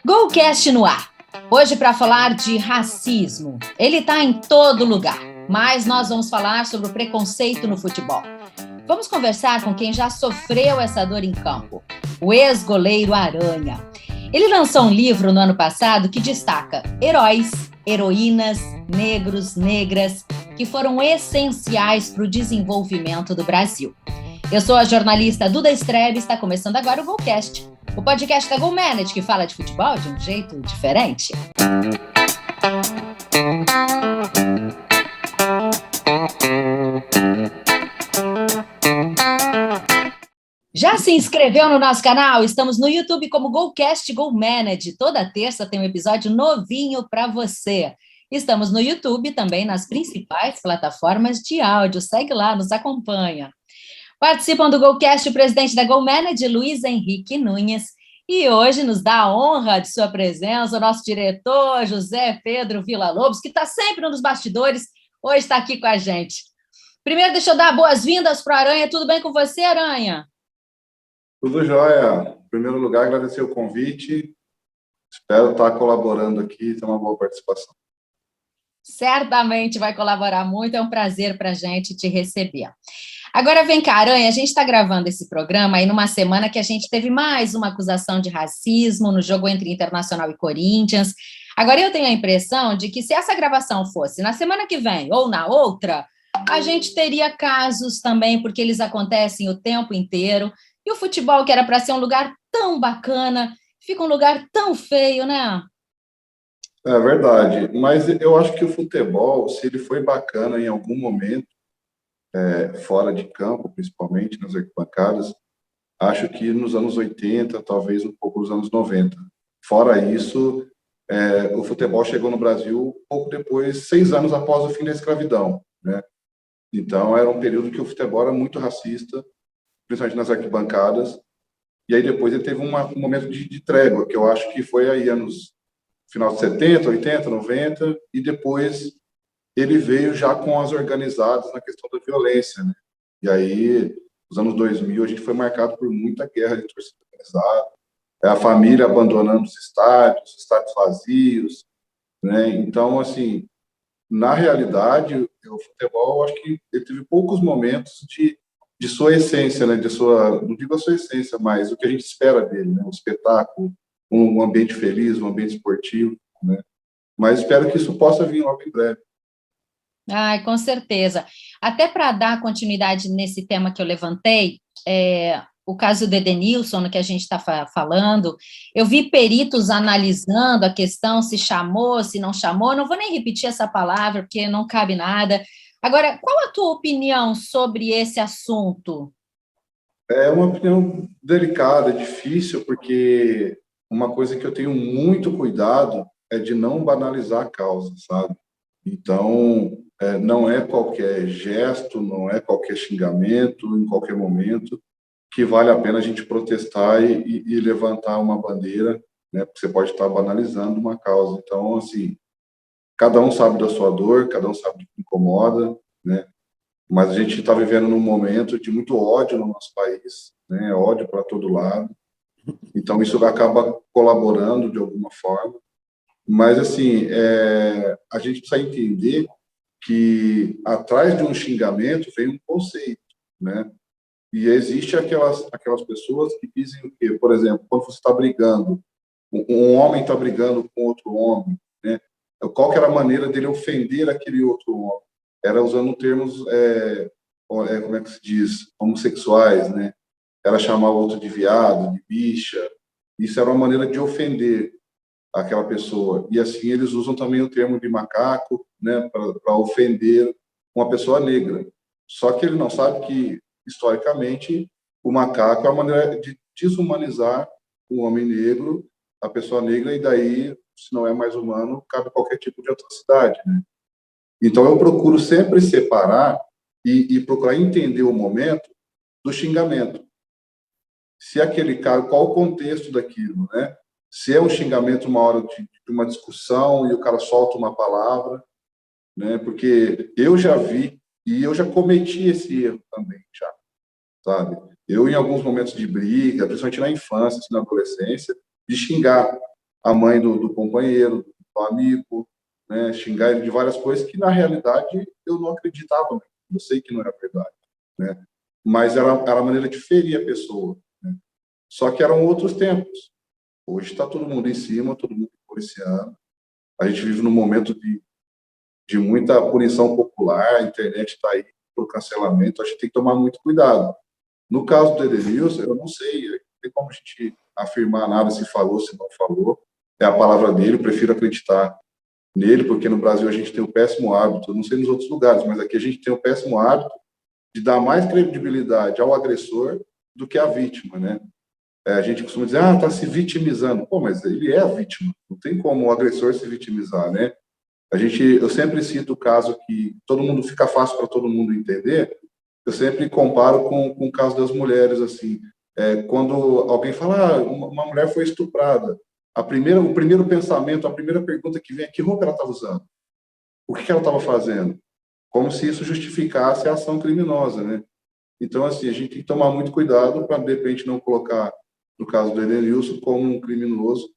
Golcast no ar. Hoje para falar de racismo. Ele está em todo lugar, mas nós vamos falar sobre o preconceito no futebol. Vamos conversar com quem já sofreu essa dor em campo, o ex-goleiro Aranha. Ele lançou um livro no ano passado que destaca heróis, heroínas, negros, negras, que foram essenciais para o desenvolvimento do Brasil. Eu sou a jornalista Duda Strebe e está começando agora o Golcast, o podcast da GoManage que fala de futebol de um jeito diferente. Já se inscreveu no nosso canal? Estamos no YouTube como Golcast GoManage. Toda terça tem um episódio novinho para você. Estamos no YouTube também nas principais plataformas de áudio. Segue lá, nos acompanha. Participam do Golcast o presidente da GoManage, Luiz Henrique Nunes, e hoje nos dá a honra de sua presença o nosso diretor, José Pedro Villa-Lobos, que está sempre nos bastidores, hoje está aqui com a gente. Primeiro, deixa eu dar boas-vindas para o Aranha. Tudo bem com você, Aranha? Tudo jóia. Em primeiro lugar, agradecer o convite. Espero estar colaborando aqui e ter uma boa participação. Certamente vai colaborar muito, é um prazer para a gente te receber. Agora vem cá, Aranha, a gente está gravando esse programa aí numa semana que a gente teve mais uma acusação de racismo no jogo entre Internacional e Corinthians. Agora eu tenho a impressão de que se essa gravação fosse na semana que vem ou na outra, a gente teria casos também, porque eles acontecem o tempo inteiro. E o futebol, que era para ser um lugar tão bacana, fica um lugar tão feio, né? É verdade, mas eu acho que o futebol, se ele foi bacana em algum momento, fora de campo, principalmente nas arquibancadas, acho que nos anos 80, talvez um pouco nos anos 90. Fora isso, o futebol chegou no Brasil pouco depois, 6 anos após o fim da escravidão, né? Então, era um período que o futebol era muito racista, principalmente nas arquibancadas, e aí depois ele teve um momento de trégua, que eu acho que foi aí anos final de 70, 80, 90, e depois ele veio já com as organizadas na questão da violência, né? E aí, nos anos 2000, a gente foi marcado por muita guerra de torcida organizada, a família abandonando os estádios vazios, né? Então, assim, na realidade, o futebol, acho que ele teve poucos momentos de sua essência, né? Não digo a sua essência, mas o que a gente espera dele, né? Um espetáculo, um ambiente feliz, um ambiente esportivo, né? Mas espero que isso possa vir logo em breve. Ai, com certeza. Até para dar continuidade nesse tema que eu levantei, o caso do Edenilson, que a gente está falando, eu vi peritos analisando a questão, se chamou, se não chamou, não vou nem repetir essa palavra, porque não cabe nada. Agora, qual a tua opinião sobre esse assunto? É uma opinião delicada, difícil, porque uma coisa que eu tenho muito cuidado é de não banalizar a causa, sabe? Então, não é qualquer gesto, não é qualquer xingamento, em qualquer momento, que vale a pena a gente protestar e levantar uma bandeira, né? Porque você pode estar banalizando uma causa. Então, assim, cada um sabe da sua dor, cada um sabe do que incomoda, né? Mas a gente está vivendo num momento de muito ódio no nosso país, né? Ódio para todo lado. Então, isso acaba colaborando de alguma forma. Mas, assim, a gente precisa entender que atrás de um xingamento vem um conceito, né? E existe aquelas pessoas que dizem o quê? Por exemplo, quando você está brigando, um homem está brigando com outro homem, né? Qual que era a maneira dele ofender aquele outro homem? Era usando termos, como é que se diz? Homossexuais, né? Era chamar o outro de viado, de bicha. Isso era uma maneira de ofender aquela pessoa. E assim eles usam também o termo de macaco, né, para ofender uma pessoa negra. Só que ele não sabe que, historicamente, o macaco é uma maneira de desumanizar o homem negro, a pessoa negra, e daí, se não é mais humano, cabe qualquer tipo de atrocidade, né? Então, eu procuro sempre separar e procurar entender o momento do xingamento. Se aquele cara, qual o contexto daquilo, né? Se é um xingamento uma hora de uma discussão e o cara solta uma palavra, né? Porque eu já vi e eu já cometi esse erro também, já, sabe? Eu, em alguns momentos de briga, principalmente na infância, assim, na adolescência, de xingar a mãe do companheiro, do amigo, né? Xingar ele de várias coisas que, na realidade, eu não acreditava. Eu sei que não era verdade, né? Mas era a maneira de ferir a pessoa, né? Só que eram outros tempos. Hoje está todo mundo em cima, todo mundo policiando. A gente vive num momento de muita punição popular, a internet está aí para o cancelamento, a gente tem que tomar muito cuidado. No caso do Edenilson, eu não sei, não tem como a gente afirmar nada, se falou, se não falou. É a palavra dele, eu prefiro acreditar nele, porque no Brasil a gente tem o péssimo hábito, não sei nos outros lugares, mas aqui a gente tem o péssimo hábito de dar mais credibilidade ao agressor do que à vítima, né? A gente costuma dizer, tá se vitimizando. Pô, mas ele é a vítima, não tem como o agressor se vitimizar, né? Eu sempre cito o caso que todo mundo fica fácil para todo mundo entender. Eu sempre comparo com o caso das mulheres, assim. Quando alguém fala, uma mulher foi estuprada, o primeiro pensamento, a primeira pergunta que vem é que roupa ela estava usando? O que ela estava fazendo? Como se isso justificasse a ação criminosa, né? Então, assim, a gente tem que tomar muito cuidado para, de repente, não colocar, no caso do Edenilson, como um criminoso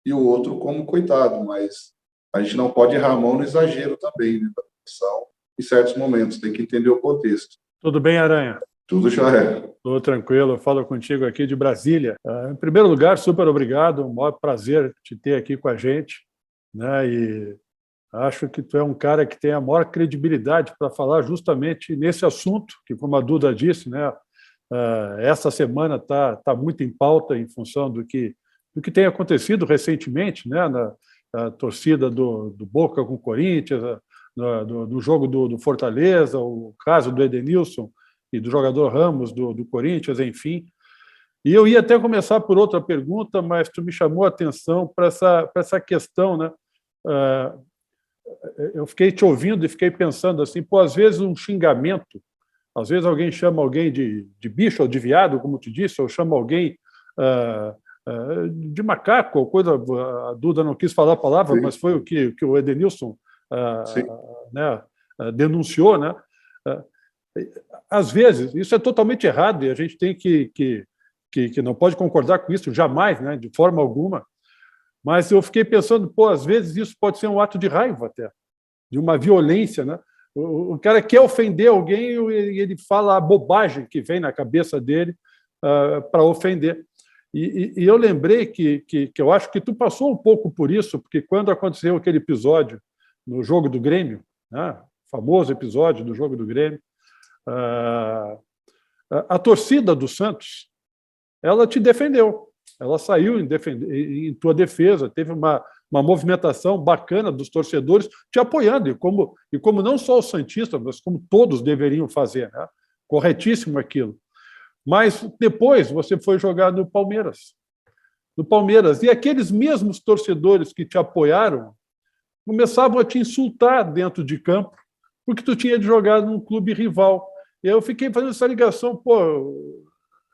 e o outro como coitado, mas a gente não pode errar a mão no exagero também, né, da punição em certos momentos, tem que entender o contexto. Tudo bem, Aranha? Tudo já é. Tudo tranquilo, eu falo contigo aqui de Brasília. Em primeiro lugar, super obrigado, um maior prazer te ter aqui com a gente, né? E acho que tu é um cara que tem a maior credibilidade para falar justamente nesse assunto, que, como a Duda disse, né, essa semana tá muito em pauta em função do que tem acontecido recentemente, né, na torcida do Boca com o Corinthians, no jogo do Fortaleza, o caso do Edenilson e do jogador Ramos do Corinthians, enfim. E eu ia até começar por outra pergunta, mas tu me chamou a atenção para essa questão, né? Eu fiquei te ouvindo e fiquei pensando assim, pô, às vezes um xingamento, às vezes alguém chama alguém de bicho ou de viado, como tu disse, ou chama alguém de macaco, ou coisa, a Duda não quis falar a palavra, Sim. mas foi o que o Edenilson né, denunciou, né? Às vezes, isso é totalmente errado e a gente tem que não pode concordar com isso jamais, né, de forma alguma, mas eu fiquei pensando, pô, às vezes isso pode ser um ato de raiva até, de uma violência, né? O cara quer ofender alguém e ele fala a bobagem que vem na cabeça dele para ofender. E eu lembrei que eu acho que tu passou um pouco por isso, porque quando aconteceu aquele episódio no jogo do Grêmio, né, famoso episódio do jogo do Grêmio, a torcida do Santos, ela te defendeu, ela saiu em tua defesa, teve uma movimentação bacana dos torcedores te apoiando, e como não só os santistas, mas como todos deveriam fazer, né? Corretíssimo aquilo. Mas depois você foi jogar no Palmeiras. E aqueles mesmos torcedores que te apoiaram começavam a te insultar dentro de campo, porque tu tinha de jogar num clube rival. E eu fiquei fazendo essa ligação, pô,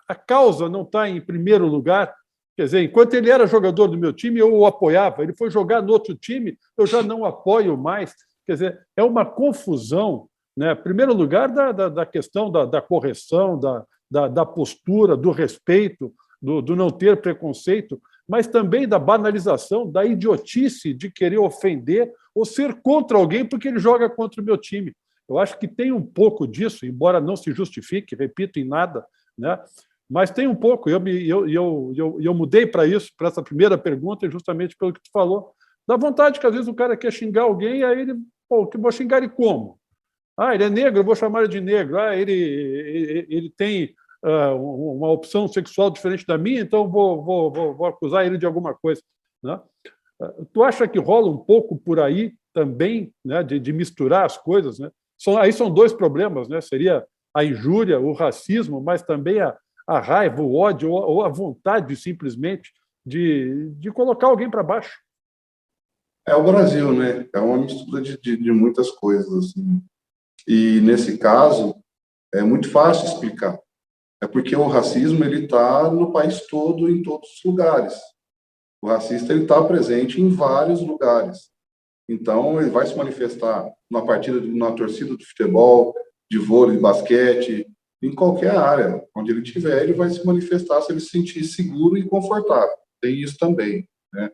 a causa não está em primeiro lugar. Quer dizer, enquanto ele era jogador do meu time, eu o apoiava. Ele foi jogar no outro time, eu já não apoio mais. Quer dizer, é uma confusão, né? Em primeiro lugar, da questão da correção, da postura, do respeito, do não ter preconceito, mas também da banalização, da idiotice de querer ofender ou ser contra alguém porque ele joga contra o meu time. Eu acho que tem um pouco disso, embora não se justifique, repito, em nada, né? Mas tem um pouco. Eu mudei para isso, para essa primeira pergunta, justamente pelo que tu falou. Dá vontade que, às vezes, o cara quer xingar alguém, e aí ele, pô, que vou xingar ele como? Ele é negro, eu vou chamar ele de negro. Ele tem uma opção sexual diferente da minha, então vou acusar ele de alguma coisa, né? Tu acha que rola um pouco por aí também, né, de misturar as coisas, né? Aí são dois problemas, né? Seria a injúria, o racismo, mas também a raiva, o ódio ou a vontade simplesmente de colocar alguém para baixo. É o Brasil, né? É uma mistura de muitas coisas, assim. E, nesse caso, é muito fácil explicar. É porque o racismo ele está no país todo, em todos os lugares. O racista ele está presente em vários lugares. Então, ele vai se manifestar na partida, na torcida de futebol, de vôlei, de basquete, em qualquer área. Onde ele estiver, ele vai se manifestar se ele se sentir seguro e confortável. Tem isso também, né?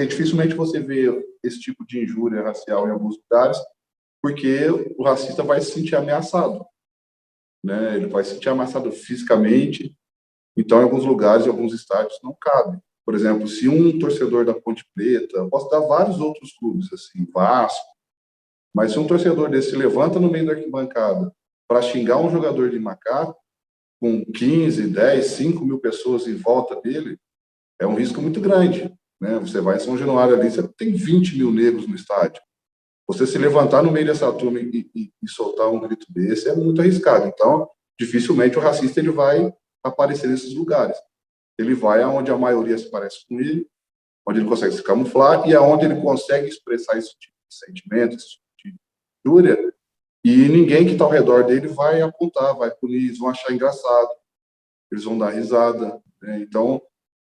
Dificilmente você vê esse tipo de injúria racial em alguns lugares, porque o racista vai se sentir ameaçado, né? Ele vai se sentir ameaçado fisicamente. Então, em alguns lugares, em alguns estádios, não cabe. Por exemplo, se um torcedor da Ponte Preta, eu posso dar vários outros clubes, assim, Vasco, mas se um torcedor desse se levanta no meio da arquibancada para xingar um jogador de Macaco, com 15, 10, 5 mil pessoas em volta dele, é um risco muito grande, né? Você vai em São Januário ali, você tem 20 mil negros no estádio. Você se levantar no meio dessa turma e soltar um grito desse é muito arriscado. Então, dificilmente o racista ele vai aparecer nesses lugares. Ele vai aonde a maioria se parece com ele, onde ele consegue se camuflar e aonde ele consegue expressar esse tipo de sentimento, esse tipo de injúria, e ninguém que está ao redor dele vai apontar, vai punir, eles vão achar engraçado, eles vão dar risada, né? Então,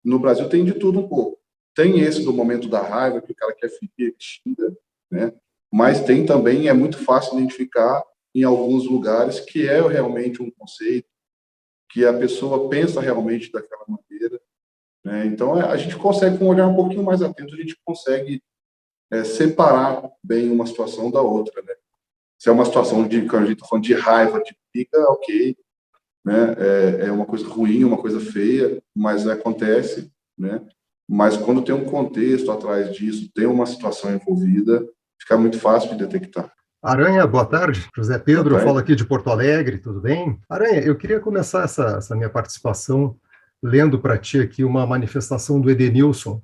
no Brasil tem de tudo um pouco. Tem esse do momento da raiva, que o cara quer ferir, que xinga, né? Mas tem também, é muito fácil identificar em alguns lugares que é realmente um conceito, que a pessoa pensa realmente daquela maneira, né? Então, a gente consegue, com um olhar um pouquinho mais atento, a gente consegue separar bem uma situação da outra, né? Se é uma situação de, quando a gente está falando de raiva, de briga, ok, né? É uma coisa ruim, uma coisa feia, mas acontece, né? Mas quando tem um contexto atrás disso, tem uma situação envolvida, fica muito fácil de detectar. Aranha, boa tarde. José Pedro, eu falo aqui de Porto Alegre, tudo bem? Aranha, eu queria começar essa minha participação lendo para ti aqui uma manifestação do Edenilson,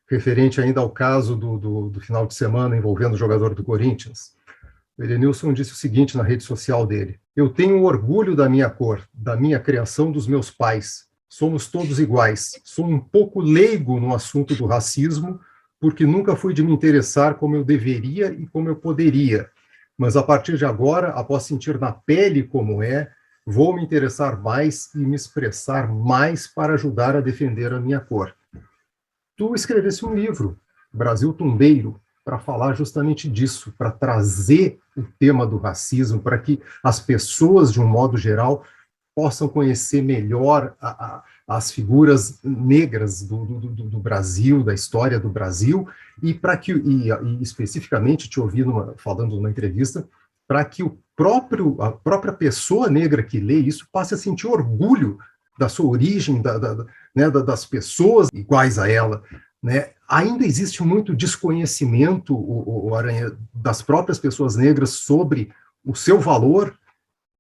referente ainda ao caso do final de semana envolvendo o jogador do Corinthians. O Edenilson disse o seguinte na rede social dele: eu tenho orgulho da minha cor, da minha criação, dos meus pais. Somos todos iguais. Sou um pouco leigo no assunto do racismo, porque nunca fui de me interessar como eu deveria e como eu poderia. Mas a partir de agora, após sentir na pele como é, vou me interessar mais e me expressar mais para ajudar a defender a minha cor. Tu escrevesse um livro, Brasil Tumbeiro, para falar justamente disso, para trazer o tema do racismo, para que as pessoas, de um modo geral, possam conhecer melhor as figuras negras do Brasil, da história do Brasil, e para que, e especificamente, te ouvi falando numa entrevista, para que a própria pessoa negra que lê isso passe a sentir orgulho da sua origem, né, das pessoas iguais a ela. Né? Ainda existe muito desconhecimento, o Aranha, das próprias pessoas negras sobre o seu valor,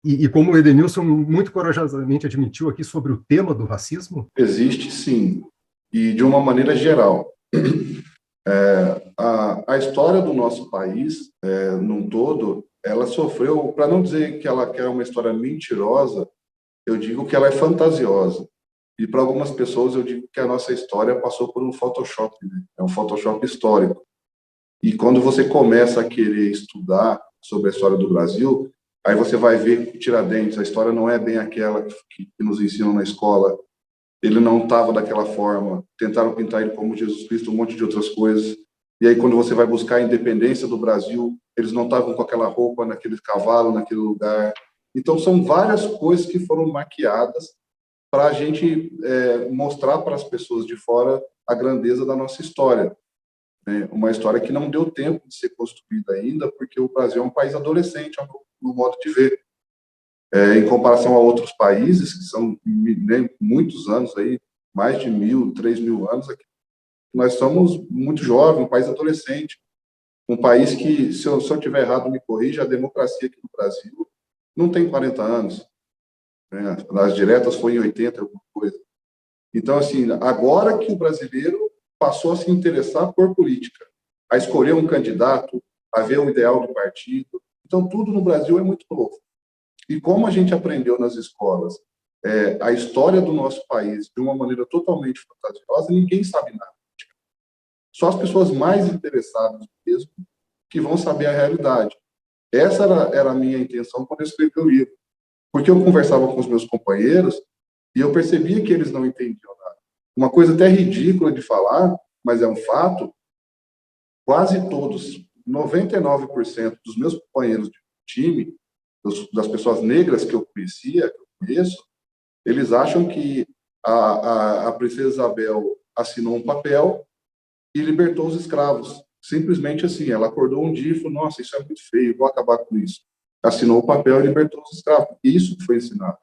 e como o Edenilson muito corajosamente admitiu aqui sobre o tema do racismo? Existe, sim, e de uma maneira geral. A história do nosso país, num todo, ela sofreu, para não dizer que ela é uma história mentirosa, eu digo que ela é fantasiosa. E para algumas pessoas eu digo que a nossa história passou por um Photoshop, né? É um Photoshop histórico. E quando você começa a querer estudar sobre a história do Brasil, aí você vai ver que Tiradentes, a história não é bem aquela que nos ensinam na escola. Ele não estava daquela forma. Tentaram pintar ele como Jesus Cristo, um monte de outras coisas. E aí, quando você vai buscar a independência do Brasil, eles não estavam com aquela roupa, naquele cavalo, naquele lugar. Então, são várias coisas que foram maquiadas para a gente mostrar para as pessoas de fora a grandeza da nossa história. Uma história que não deu tempo de ser construída ainda, porque o Brasil é um país adolescente, no modo de ver. Em comparação a outros países, que são, né, muitos anos, aí, mais de 1.000, 3.000 anos, aqui, nós somos muito jovens, um país adolescente. Um país que, se eu estiver errado, me corrija, a democracia aqui no Brasil não tem 40 anos. Né? As diretas foi em 80, alguma coisa. Então, assim, agora que o brasileiro passou a se interessar por política, a escolher um candidato, a ver um ideal de partido. Então, tudo no Brasil é muito novo. E como a gente aprendeu nas escolas a história do nosso país de uma maneira totalmente fantasiosa, ninguém sabe nada. Só as pessoas mais interessadas mesmo que vão saber a realidade. Essa era a minha intenção quando eu escrevi o livro. Porque eu conversava com os meus companheiros e eu percebia que eles não entendiam nada. Uma coisa até ridícula de falar, mas é um fato, quase todos, 99% dos meus companheiros de time, das pessoas negras que eu conhecia, que eu conheço, eles acham que a princesa Isabel assinou um papel e libertou os escravos. Simplesmente assim, ela acordou um dia e falou, nossa, isso é muito feio, vou acabar com isso. Assinou o papel e libertou os escravos. Isso foi ensinado.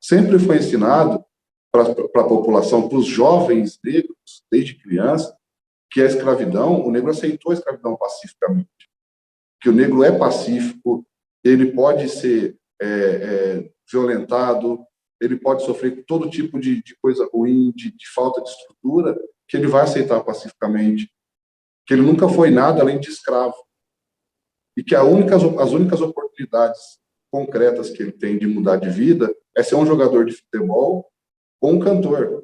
Sempre foi ensinado para a população, para os jovens negros, desde criança, que a escravidão, o negro aceitou a escravidão pacificamente. Que o negro é pacífico, ele pode ser violentado, ele pode sofrer todo tipo de coisa ruim, de falta de estrutura, que ele vai aceitar pacificamente. Que ele nunca foi nada além de escravo. E que as únicas oportunidades concretas que ele tem de mudar de vida é ser um jogador de futebol ou um cantor.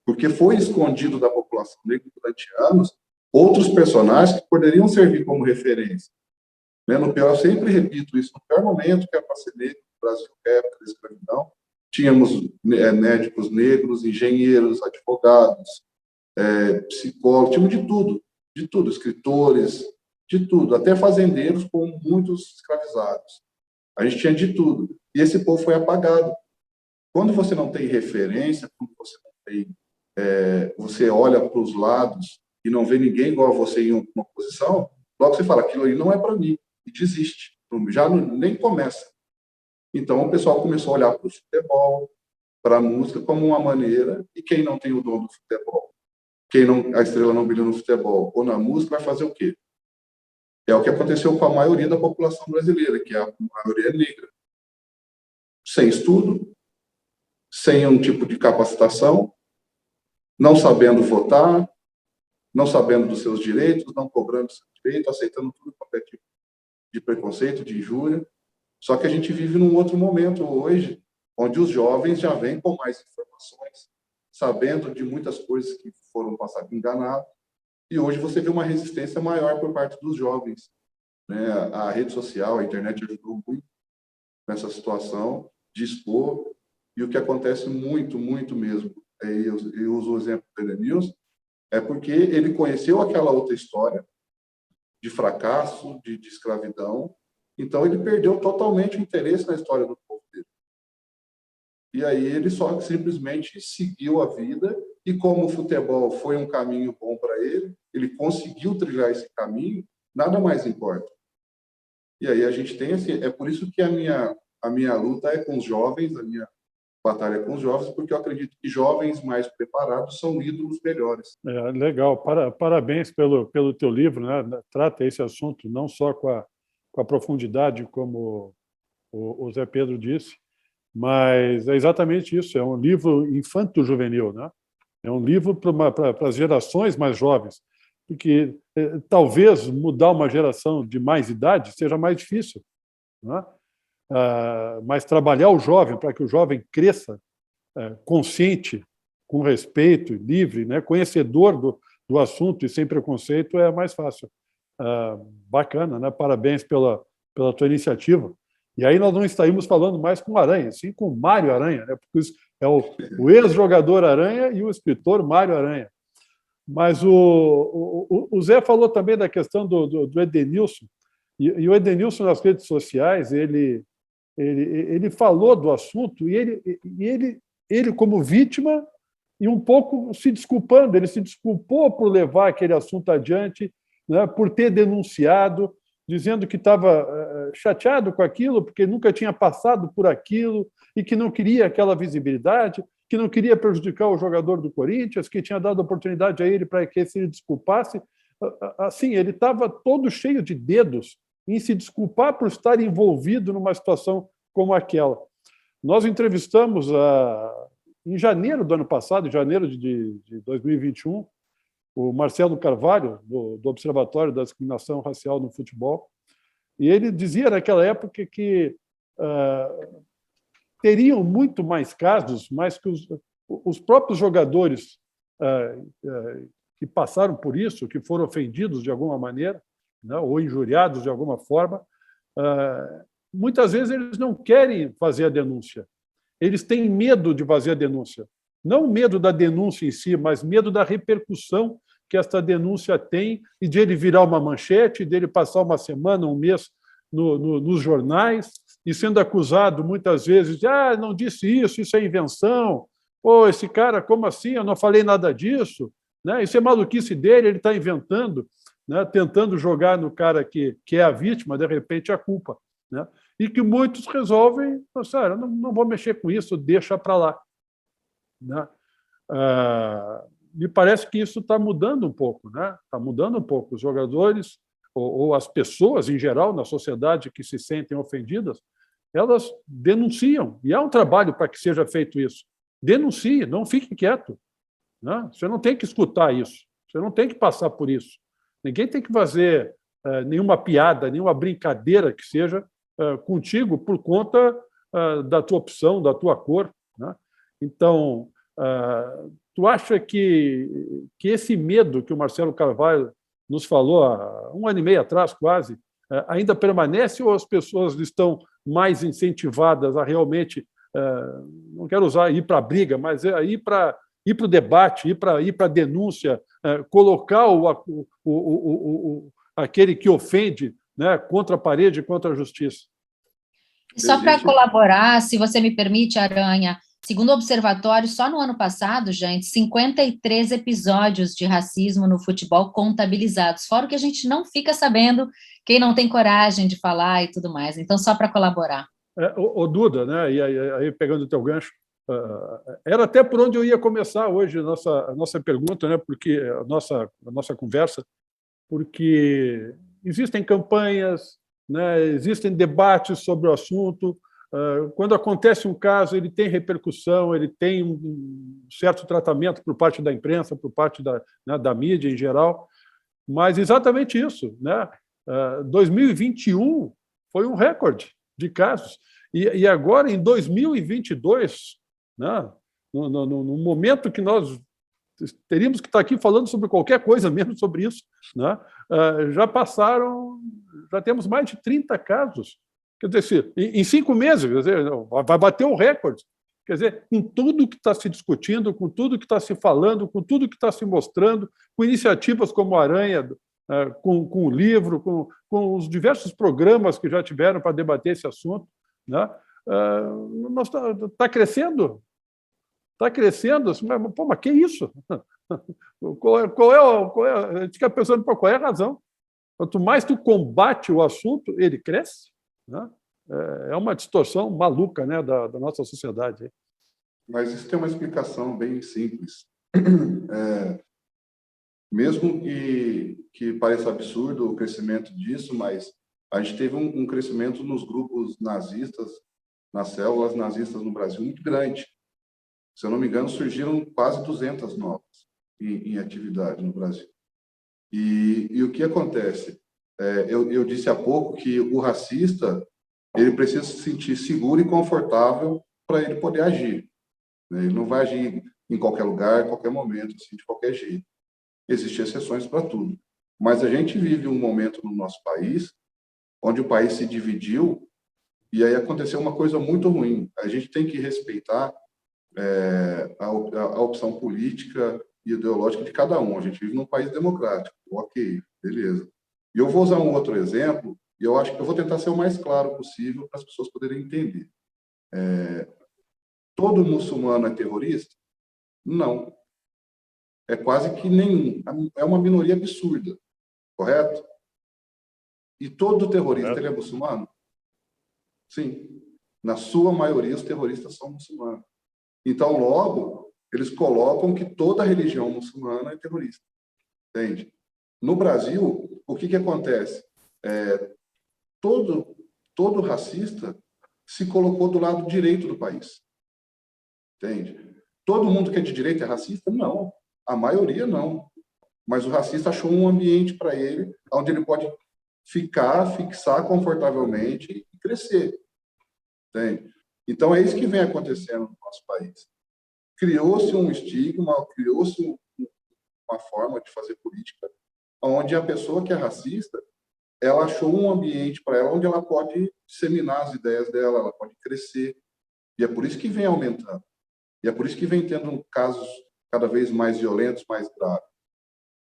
Porque foi escondido da população negra durante anos outros personagens que poderiam servir como referência. Né? No pior, eu sempre repito isso, no pior momento que era para ser negro, no Brasil, época da escravidão, tínhamos médicos negros, engenheiros, advogados, psicólogos, tínhamos de tudo, escritores, de tudo, até fazendeiros com muitos escravizados. A gente tinha de tudo. E esse povo foi apagado. Quando você não tem referência, quando você não tem, você olha para os lados e não vê ninguém igual a você em uma posição, logo você fala, aquilo ali não é para mim, e desiste. Já nem começa. Então, o pessoal começou a olhar para o futebol, para a música, como uma maneira, e quem não tem o dom do futebol, a estrela não brilha no futebol ou na música, vai fazer o quê? É o que aconteceu com a maioria da população brasileira, que é a maioria negra. Sem estudo, sem um tipo de capacitação, não sabendo votar, não sabendo dos seus direitos, não cobrando seus direitos, aceitando tudo qualquer tipo de preconceito, de injúria. Só que a gente vive num outro momento hoje, onde os jovens já vêm com mais informações, sabendo de muitas coisas que foram passadas enganados, e hoje você vê uma resistência maior por parte dos jovens. Né? A rede social, a internet ajudou muito nessa situação de expor, e o que acontece muito, muito mesmo, eu uso o exemplo do Edenilson, é porque ele conheceu aquela outra história de fracasso, de escravidão, então ele perdeu totalmente o interesse na história do povo dele. E aí ele só simplesmente seguiu a vida, e como o futebol foi um caminho bom para ele, ele conseguiu trilhar esse caminho, nada mais importa. E aí a gente tem assim, é por isso que a minha luta é com os jovens, a minha batalha é com os jovens, porque eu acredito que jovens mais preparados são ídolos melhores. Legal, parabéns pelo teu livro, né? Trata esse assunto não só com a profundidade, como o Zé Pedro disse, mas é exatamente isso, é um livro infanto-juvenil, né? É um livro para as gerações mais jovens, porque talvez mudar uma geração de mais idade seja mais difícil, né? Mas trabalhar o jovem para que o jovem cresça consciente, com respeito, livre, né? Conhecedor do assunto e sem preconceito é mais fácil. Bacana, né? Parabéns pela tua iniciativa. E aí nós não estaríamos falando mais com Aranha, sim com Mário Aranha, né? Porque é o ex-jogador Aranha e o escritor Mário Aranha. Mas o Zé falou também da questão do Edenilson, e o Edenilson nas redes sociais, ele falou do assunto, e ele como vítima, e um pouco se desculpando, ele se desculpou por levar aquele assunto adiante, né, por ter denunciado, dizendo que estava chateado com aquilo, porque nunca tinha passado por aquilo, e que não queria aquela visibilidade, que não queria prejudicar o jogador do Corinthians, que tinha dado oportunidade a ele para que se desculpasse. Assim, ele estava todo cheio de dedos em se desculpar por estar envolvido numa situação como aquela. Nós entrevistamos, em janeiro do ano passado, em janeiro de 2021, o Marcelo Carvalho, do Observatório da Discriminação Racial no Futebol, e ele dizia naquela época que teriam muito mais casos, mas que os próprios jogadores que passaram por isso, que foram ofendidos de alguma maneira, né, ou injuriados de alguma forma, muitas vezes eles não querem fazer a denúncia. Eles têm medo de fazer a denúncia. Não medo da denúncia em si, mas medo da repercussão que esta denúncia tem e de ele virar uma manchete, dele passar uma semana, um mês nos jornais e sendo acusado muitas vezes de não disse isso é invenção, esse cara, como assim? Eu não falei nada disso. né? Isso é maluquice dele, ele está inventando, né? Tentando jogar no cara que é a vítima, de repente, a culpa, né? E que muitos resolvem, sério, não vou mexer com isso, deixa para lá, né? Me parece que isso está mudando um pouco, né? Está mudando um pouco. Os jogadores ou as pessoas em geral na sociedade que se sentem ofendidas, elas denunciam, e há um trabalho para que seja feito isso. Denuncie, não fique quieto, né? Você não tem que escutar isso, você não tem que passar por isso. Ninguém tem que fazer nenhuma piada, nenhuma brincadeira que seja contigo por conta da tua opção, da tua cor, né? Então, tu acha que esse medo que o Marcelo Carvalho nos falou há 1 ano e meio atrás, quase, ainda permanece, ou as pessoas estão mais incentivadas a realmente, não quero usar ir para a briga, mas ir para o debate, ir para a denúncia, colocar aquele que ofende, né, contra a parede, contra a justiça? Só para colaborar, se você me permite, Aranha, segundo o Observatório, só no ano passado, gente, 53 episódios de racismo no futebol contabilizados, fora o que a gente não fica sabendo, quem não tem coragem de falar e tudo mais. Então, só para colaborar. Duda, né? E aí, pegando o teu gancho, era até por onde eu ia começar hoje a nossa pergunta, né? Porque a nossa conversa, porque existem campanhas, né? Existem debates sobre o assunto. Quando acontece um caso, ele tem repercussão, ele tem um certo tratamento por parte da imprensa, por parte da mídia em geral, mas exatamente isso, né? 2021 foi um recorde de casos, e agora, em 2022, né? No momento que nós teríamos que estar aqui falando sobre qualquer coisa, menos sobre isso, né? Já temos mais de 30 casos. Quer dizer, em 5 meses, quer dizer, vai bater o recorde. Quer dizer, com tudo que está se discutindo, com tudo que está se falando, com tudo que está se mostrando, com iniciativas como a Aranha, com o livro, com os diversos programas que já tiveram para debater esse assunto, né? Está crescendo. Está crescendo. Pô, mas que isso? A gente fica pensando, qual é a razão? Quanto mais tu combate o assunto, ele cresce, né? É uma distorção maluca, né, da nossa sociedade. Mas isso tem uma explicação bem simples. Mesmo que pareça absurdo o crescimento disso, mas a gente teve um crescimento nos grupos nazistas, nas células nazistas no Brasil, muito grande. Se eu não me engano, surgiram quase 200 novas em atividade no Brasil. E o que acontece? Eu disse há pouco que o racista ele precisa se sentir seguro e confortável para ele poder agir. Ele não vai agir em qualquer lugar, em qualquer momento, assim, de qualquer jeito. Existem exceções para tudo. Mas a gente vive um momento no nosso país onde o país se dividiu e aí aconteceu uma coisa muito ruim. A gente tem que respeitar a opção política e ideológica de cada um. A gente vive num país democrático. Ok, beleza. E eu vou usar um outro exemplo, e eu acho que eu vou tentar ser o mais claro possível para as pessoas poderem entender. Todo muçulmano é terrorista? Não. É quase que nenhum. É uma minoria absurda, correto? E todo terrorista ele é muçulmano? Sim. Na sua maioria, os terroristas são muçulmanos. Então, logo, eles colocam que toda religião muçulmana é terrorista. Entende? No Brasil, o que acontece? Todo racista se colocou do lado direito do país. Entende? Todo mundo que é de direita é racista? Não. A maioria não. Mas o racista achou um ambiente para ele onde ele pode fixar confortavelmente e crescer. Entende? Então, é isso que vem acontecendo no nosso país. Criou-se um estigma, criou-se uma forma de fazer política onde a pessoa que é racista, ela achou um ambiente para ela onde ela pode disseminar as ideias dela, ela pode crescer. E é por isso que vem aumentando. E é por isso que vem tendo casos cada vez mais violentos, mais graves.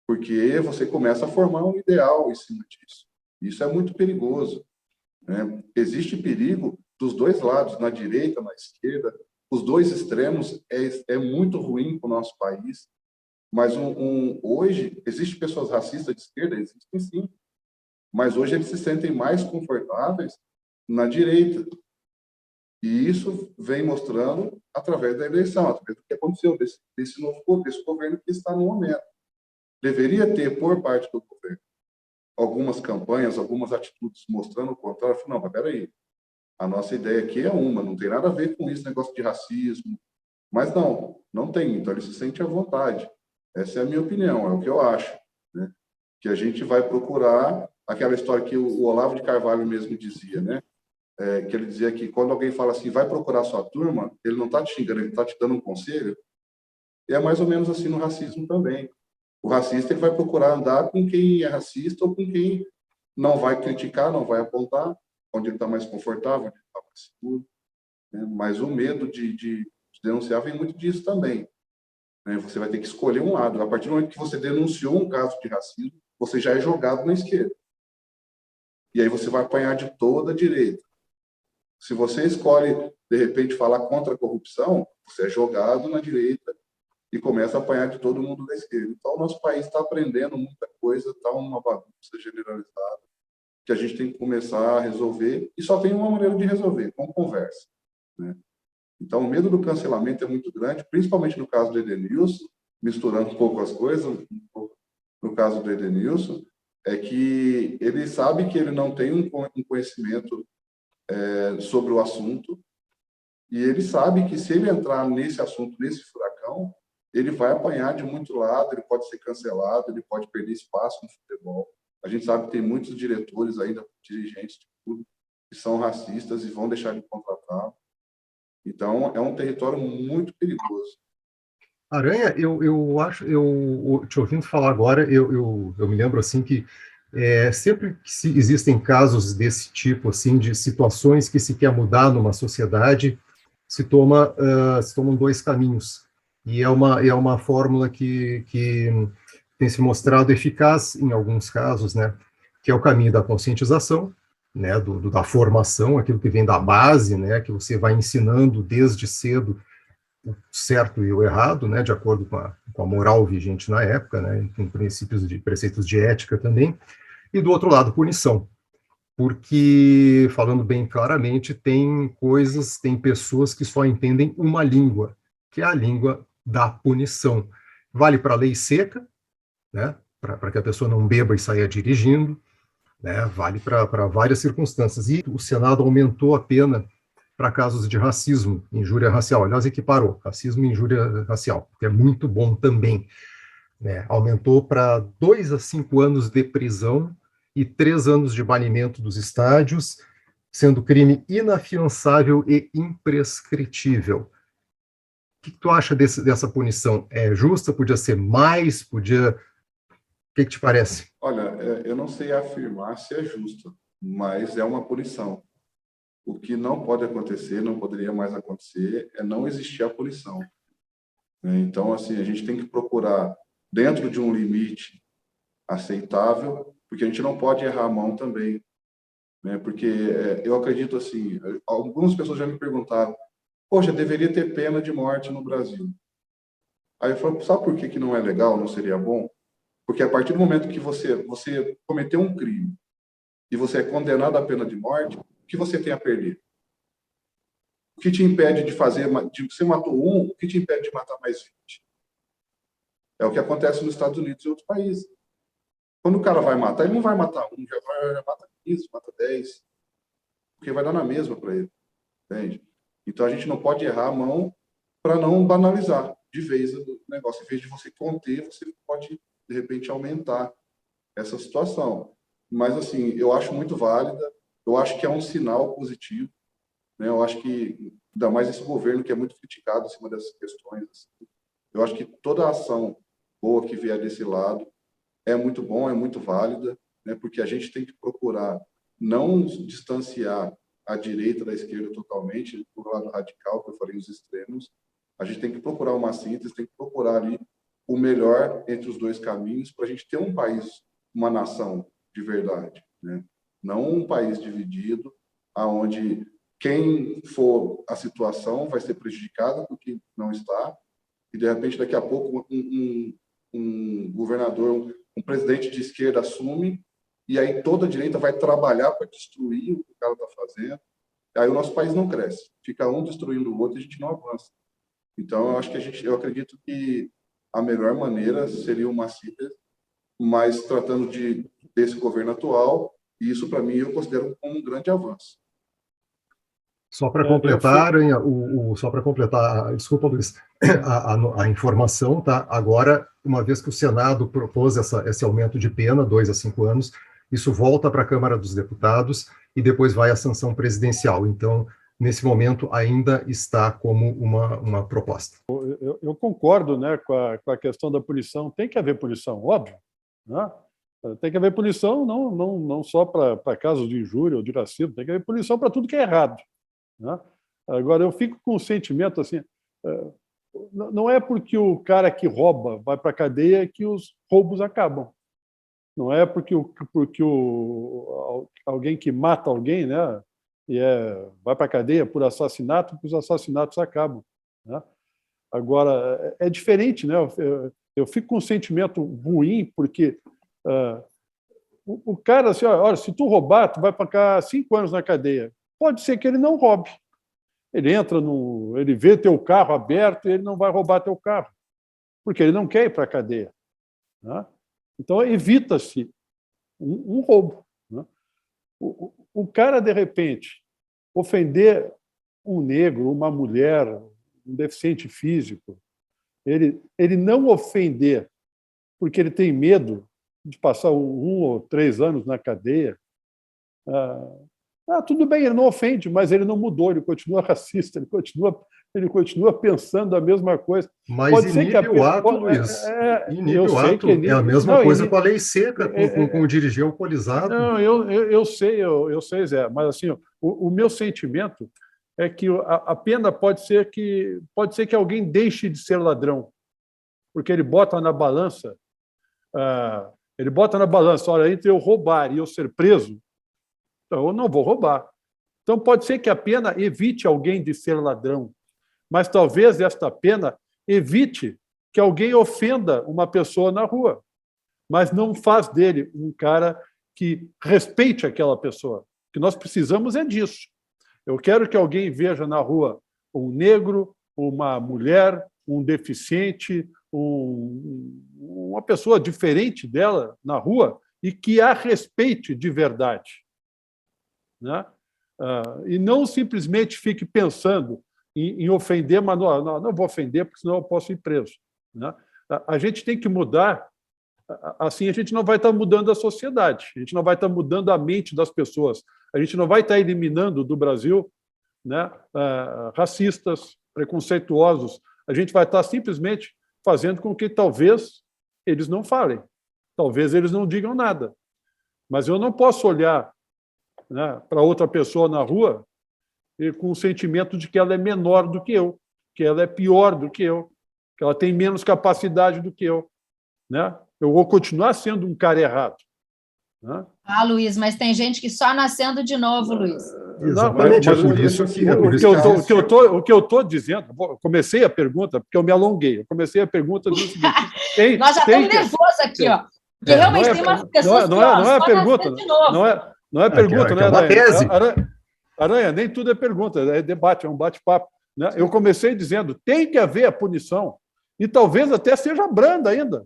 Porque você começa a formar um ideal em cima disso. Isso é muito perigoso, né? Existe perigo dos dois lados, na direita, na esquerda. Os dois extremos é muito ruim para o nosso país. Mas hoje, existem pessoas racistas de esquerda? Existem sim. Mas hoje eles se sentem mais confortáveis na direita. E isso vem mostrando através da eleição, através do que aconteceu, desse governo que está no momento. Deveria ter, por parte do governo, algumas campanhas, algumas atitudes mostrando o contrário. Não, mas peraí, a nossa ideia aqui é uma, não tem nada a ver com esse negócio de racismo. Mas não tem, então ele se sente à vontade. Essa é a minha opinião, é o que eu acho, né? Que a gente vai procurar aquela história que o Olavo de Carvalho mesmo dizia, né? Que ele dizia que quando alguém fala assim, vai procurar sua turma, ele não está te xingando, ele está te dando um conselho. E é mais ou menos assim no racismo também. O racista ele vai procurar andar com quem é racista ou com quem não vai criticar, não vai apontar, onde ele está mais confortável, onde ele está mais seguro, né? Mas o medo de denunciar vem muito disso também, né? Você vai ter que escolher um lado. A partir do momento que você denunciou um caso de racismo, você já é jogado na esquerda. E aí você vai apanhar de toda a direita. Se você escolhe, de repente, falar contra a corrupção, você é jogado na direita e começa a apanhar de todo mundo da esquerda. Então, o nosso país está aprendendo muita coisa, está uma bagunça generalizada, que a gente tem que começar a resolver, e só tem uma maneira de resolver, com conversa, né? Então, o medo do cancelamento é muito grande, principalmente no caso do Edenilson, misturando um pouco as coisas, no caso do Edenilson, é que ele sabe que ele não tem um conhecimento sobre o assunto, e ele sabe que se ele entrar nesse assunto, nesse furacão, ele vai apanhar de muito lado, ele pode ser cancelado, ele pode perder espaço no futebol. A gente sabe que tem muitos diretores ainda, dirigentes de clube, que são racistas e vão deixar de contratar. Então, é um território muito perigoso. Aranha, eu acho, eu te ouvindo falar agora, eu me lembro assim que sempre que existem casos desse tipo, assim, de situações que se quer mudar numa sociedade, se tomam dois caminhos. E é uma fórmula que tem se mostrado eficaz em alguns casos, né? Que é o caminho da conscientização, né? Da formação, aquilo que vem da base, né? Que você vai ensinando desde cedo o certo e o errado, né, de acordo com a moral vigente na época, né, com preceitos de ética também, e do outro lado, punição, porque, falando bem claramente, tem pessoas que só entendem uma língua, que é a língua da punição. Vale para a lei seca, né, para que a pessoa não beba e saia dirigindo, né, vale para várias circunstâncias, e o Senado aumentou a pena para casos de racismo, injúria racial. Aliás, equiparou racismo e injúria racial, que é muito bom também, né? Aumentou para 2 a 5 anos de prisão e 3 anos de banimento dos estádios, sendo crime inafiançável e imprescritível. O que tu acha dessa punição? É justa? Podia ser mais? Podia... O que te parece? Olha, eu não sei afirmar se é justa, mas é uma punição. O que não pode acontecer, não poderia mais acontecer, é não existir a punição, né? Então, assim, a gente tem que procurar dentro de um limite aceitável, porque a gente não pode errar a mão também, né? Porque eu acredito assim, algumas pessoas já me perguntaram, poxa, deveria ter pena de morte no Brasil. Aí eu falo, sabe por que não é legal, não seria bom? Porque a partir do momento que você cometeu um crime e você é condenado à pena de morte, o que você tem a perder? O que te impede de fazer, você matou um, o que te impede de matar mais 20? É o que acontece nos Estados Unidos e outros países. Quando o cara vai matar, ele não vai matar um, já mata 15, mata 10, porque vai dar na mesma para ele, entende? Então a gente não pode errar a mão para não banalizar de vez o negócio. Em vez de você conter, você pode, de repente, aumentar essa situação. Mas, assim, eu acho muito válida, eu acho que é um sinal positivo, né? Eu acho que, ainda mais esse governo que é muito criticado em cima dessas questões, assim, eu acho que toda ação boa que vier desse lado é muito bom, é muito válida, né? Porque a gente tem que procurar não distanciar a direita da esquerda totalmente, do lado radical, que eu falei, os extremos. A gente tem que procurar uma síntese, tem que procurar ali o melhor entre os dois caminhos para a gente ter um país, uma nação de verdade, né? Não um país dividido, aonde quem for a situação vai ser prejudicado por quem não está, e de repente daqui a pouco um governador, um presidente de esquerda assume, e aí toda a direita vai trabalhar para destruir o que o cara está fazendo. Aí o nosso país não cresce. Fica um destruindo o outro e a gente não avança. Então, eu acredito que a melhor maneira seria uma simples, mas tratando desse governo atual, e isso, para mim, eu considero como um grande avanço. Só para completar, Aranha, só para completar, desculpa, Luiz, a informação, tá? Agora, uma vez que o Senado propôs esse aumento de pena, 2 a 5 anos, isso volta para a Câmara dos Deputados e depois vai à sanção presidencial. Então, nesse momento, ainda está como uma proposta. Eu concordo, né, com a questão da punição. Tem que haver punição, óbvio, né? Tem que haver punição não só para casos de injúria ou de racismo, tem que haver punição para tudo que é errado, né? Agora, eu fico com o sentimento assim, não é porque o cara que rouba vai para a cadeia que os roubos acabam. Não é porque alguém que mata alguém, né, vai para a cadeia por assassinato que os assassinatos acabam, né? Agora, é diferente, né? Eu fico com um sentimento ruim porque o cara, assim, olha, se tu roubar, tu vai ficar 5 anos na cadeia. Pode ser que ele não roube. Ele vê teu carro aberto e ele não vai roubar teu carro, porque ele não quer ir para a cadeia, né? Então, evita-se um roubo, né? O cara, de repente, ofender um negro, uma mulher, um deficiente físico, ele não ofender porque ele tem medo de passar 1 ou 3 anos na cadeia, tudo bem, ele não ofende, mas ele não mudou, ele continua racista, ele continua pensando a mesma coisa. Mas pode inibe ser que o ato, Luiz. Inibe o ato. É a mesma coisa com a lei seca, com o dirigir alcoolizado. Não, eu sei, Zé, mas assim, o meu sentimento é que a pena pode ser que alguém deixe de ser ladrão, porque ele bota na balança, olha, entre eu roubar e eu ser preso, então eu não vou roubar. Então pode ser que a pena evite alguém de ser ladrão, mas talvez esta pena evite que alguém ofenda uma pessoa na rua, mas não faz dele um cara que respeite aquela pessoa. O que nós precisamos é disso. Eu quero que alguém veja na rua um negro, uma mulher, um deficiente, uma pessoa diferente dela na rua e que a respeite de verdade, né? E não simplesmente fique pensando em ofender, mas não vou ofender, porque senão eu posso ir preso, né? A gente tem que mudar, assim a gente não vai estar mudando a sociedade, a gente não vai estar mudando a mente das pessoas, a gente não vai estar eliminando do Brasil, né, racistas, preconceituosos, a gente vai estar simplesmente fazendo com que talvez eles não falem, talvez eles não digam nada, mas eu não posso olhar, né, para outra pessoa na rua e com o sentimento de que ela é menor do que eu, que ela é pior do que eu, que ela tem menos capacidade do que eu, né? Eu vou continuar sendo um cara errado, né? Luiz, mas tem gente que só nascendo de novo, Luiz. Exatamente, é por isso que... O que eu estou dizendo, eu comecei a pergunta, porque eu me alonguei, eu comecei a pergunta do seguinte... Nós já estamos nervosos aqui, ó. Porque realmente tem umas pessoas que não é pergunta, não é pergunta, né, Aranha, nem tudo é pergunta, é debate, é um bate-papo, né? Eu comecei dizendo, tem que haver a punição, e talvez até seja branda ainda.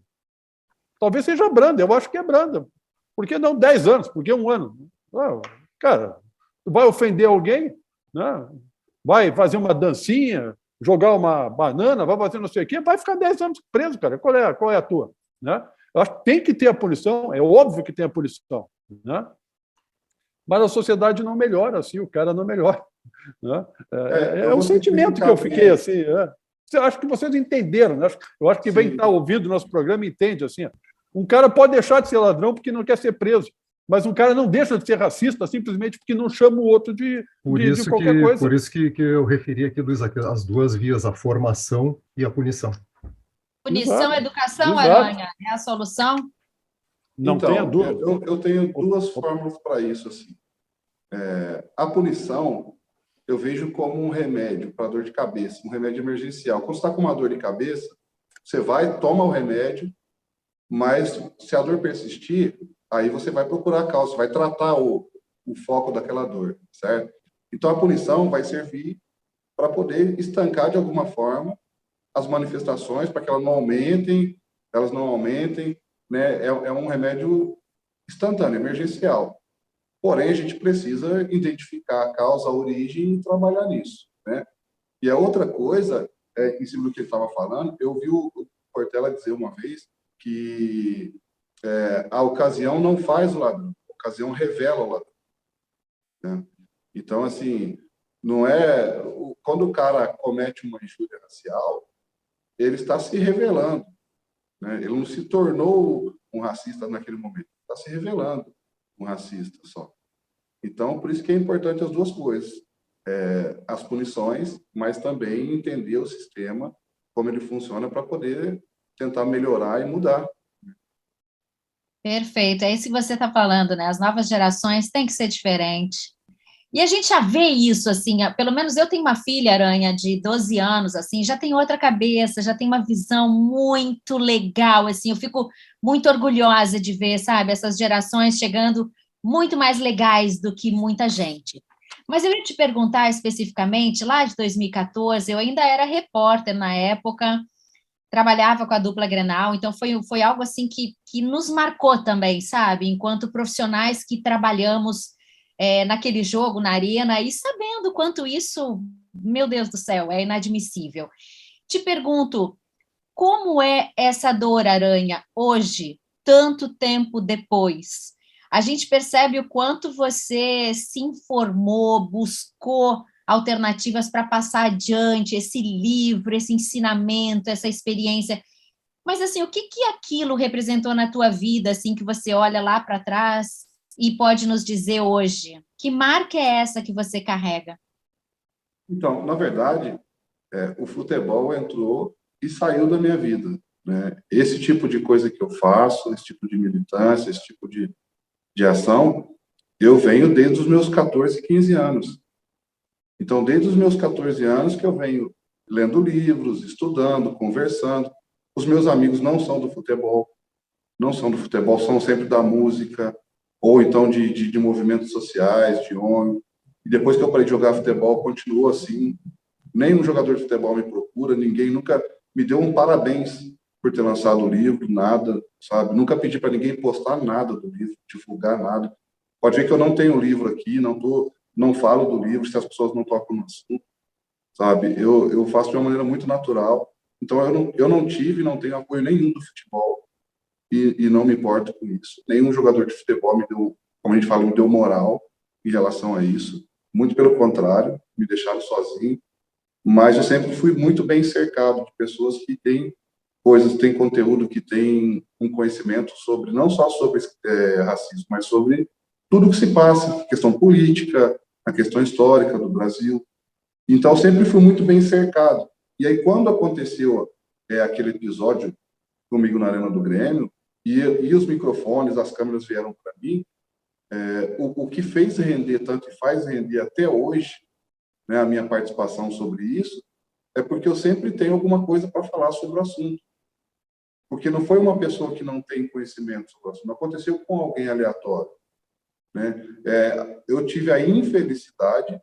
Talvez seja branda, eu acho que é branda. Por que não 10 anos? Por que 1 ano? Cara, tu vai ofender alguém, né? Vai fazer uma dancinha, jogar uma banana, vai fazer não sei o quê, vai ficar 10 anos preso, cara. Qual é a tua? Né? Eu acho que tem que ter a punição, é óbvio que tem a punição, né? Mas a sociedade não melhora assim, o cara não melhora, né? É um sentimento que eu fiquei assim. Eu acho que vocês entenderam, né? Eu acho que quem está ouvindo o nosso programa entende assim. Um cara pode deixar de ser ladrão porque não quer ser preso, mas um cara não deixa de ser racista simplesmente porque não chama o outro de qualquer coisa. Por isso que eu referi aqui, Luiz, as 2 vias, a formação e a punição. Punição, educação, Aranha, é a solução? Não tenha dúvida. Eu tenho 2 fórmulas para isso. Assim. A punição, eu vejo como um remédio para dor de cabeça, um remédio emergencial. Quando você está com uma dor de cabeça, você vai, toma o remédio Mas se a dor persistir, aí você vai procurar a causa, vai tratar o foco daquela dor, certo? Então, a punição vai servir para poder estancar de alguma forma as manifestações, para que elas não aumentem, né? É um remédio instantâneo, emergencial. Porém, a gente precisa identificar a causa, a origem e trabalhar nisso, né? E a outra coisa, em cima do que ele estava falando, eu vi o Cortella dizer uma vez que a ocasião não faz o ladrão, a ocasião revela o ladrão, né? Então, assim, não é... Quando o cara comete uma injúria racial, ele está se revelando, né? Ele não se tornou um racista naquele momento, está se revelando um racista só. Então, por isso que é importante as duas coisas, as punições, mas também entender o sistema, como ele funciona, para poder tentar melhorar e mudar. Perfeito, é isso que você está falando, né? As novas gerações têm que ser diferentes. E a gente já vê isso, assim, pelo menos eu tenho uma filha, Aranha, de 12 anos, assim, já tem outra cabeça, já tem uma visão muito legal, assim, eu fico muito orgulhosa de ver, sabe, essas gerações chegando muito mais legais do que muita gente. Mas eu ia te perguntar especificamente, lá de 2014, eu ainda era repórter na época, trabalhava com a dupla Grenal, então foi algo assim que nos marcou também, sabe? Enquanto profissionais que trabalhamos naquele jogo, na arena, e sabendo quanto isso, meu Deus do céu, é inadmissível. Te pergunto, como é essa dor, Aranha, hoje, tanto tempo depois? A gente percebe o quanto você se informou, buscou alternativas para passar adiante esse livro, esse ensinamento, essa experiência. Mas, assim, o que aquilo representou na tua vida, assim, que você olha lá para trás e pode nos dizer hoje? Que marca é essa que você carrega? Então, na verdade, o futebol entrou e saiu da minha vida, né? Esse tipo de coisa que eu faço, esse tipo de militância, esse tipo de ação, eu venho desde os meus 14, 15 anos. Então, desde os meus 14 anos que eu venho lendo livros, estudando, conversando. Os meus amigos não são do futebol, não são do futebol, são sempre da música, ou então de movimentos sociais, de ONG. E depois que eu parei de jogar futebol, continuou assim. Nenhum jogador de futebol me procura, ninguém nunca me deu um parabéns por ter lançado o livro, nada, sabe? Nunca pedi para ninguém postar nada do livro, divulgar nada. Pode ver que eu não tenho livro aqui, não falo do livro se as pessoas não tocam no assunto, sabe? Eu faço de uma maneira muito natural. Então eu não tive, não tenho apoio nenhum do futebol e não me importo com isso. Nenhum jogador de futebol me deu, como a gente fala, me deu moral em relação a isso. Muito pelo contrário, me deixaram sozinho. Mas eu sempre fui muito bem cercado de pessoas que têm coisas, têm conteúdo, que têm um conhecimento sobre, não só sobre racismo, mas sobre tudo que se passa, a questão política, a questão histórica do Brasil. Então, eu sempre fui muito bem cercado. E aí, quando aconteceu aquele episódio comigo na Arena do Grêmio, e os microfones, as câmeras vieram para mim, o que fez render tanto e faz render até hoje, né, a minha participação sobre isso, é porque eu sempre tenho alguma coisa para falar sobre o assunto. Porque não foi uma pessoa que não tem conhecimento sobre o assunto, aconteceu com alguém aleatório, né? Eu tive a infelicidade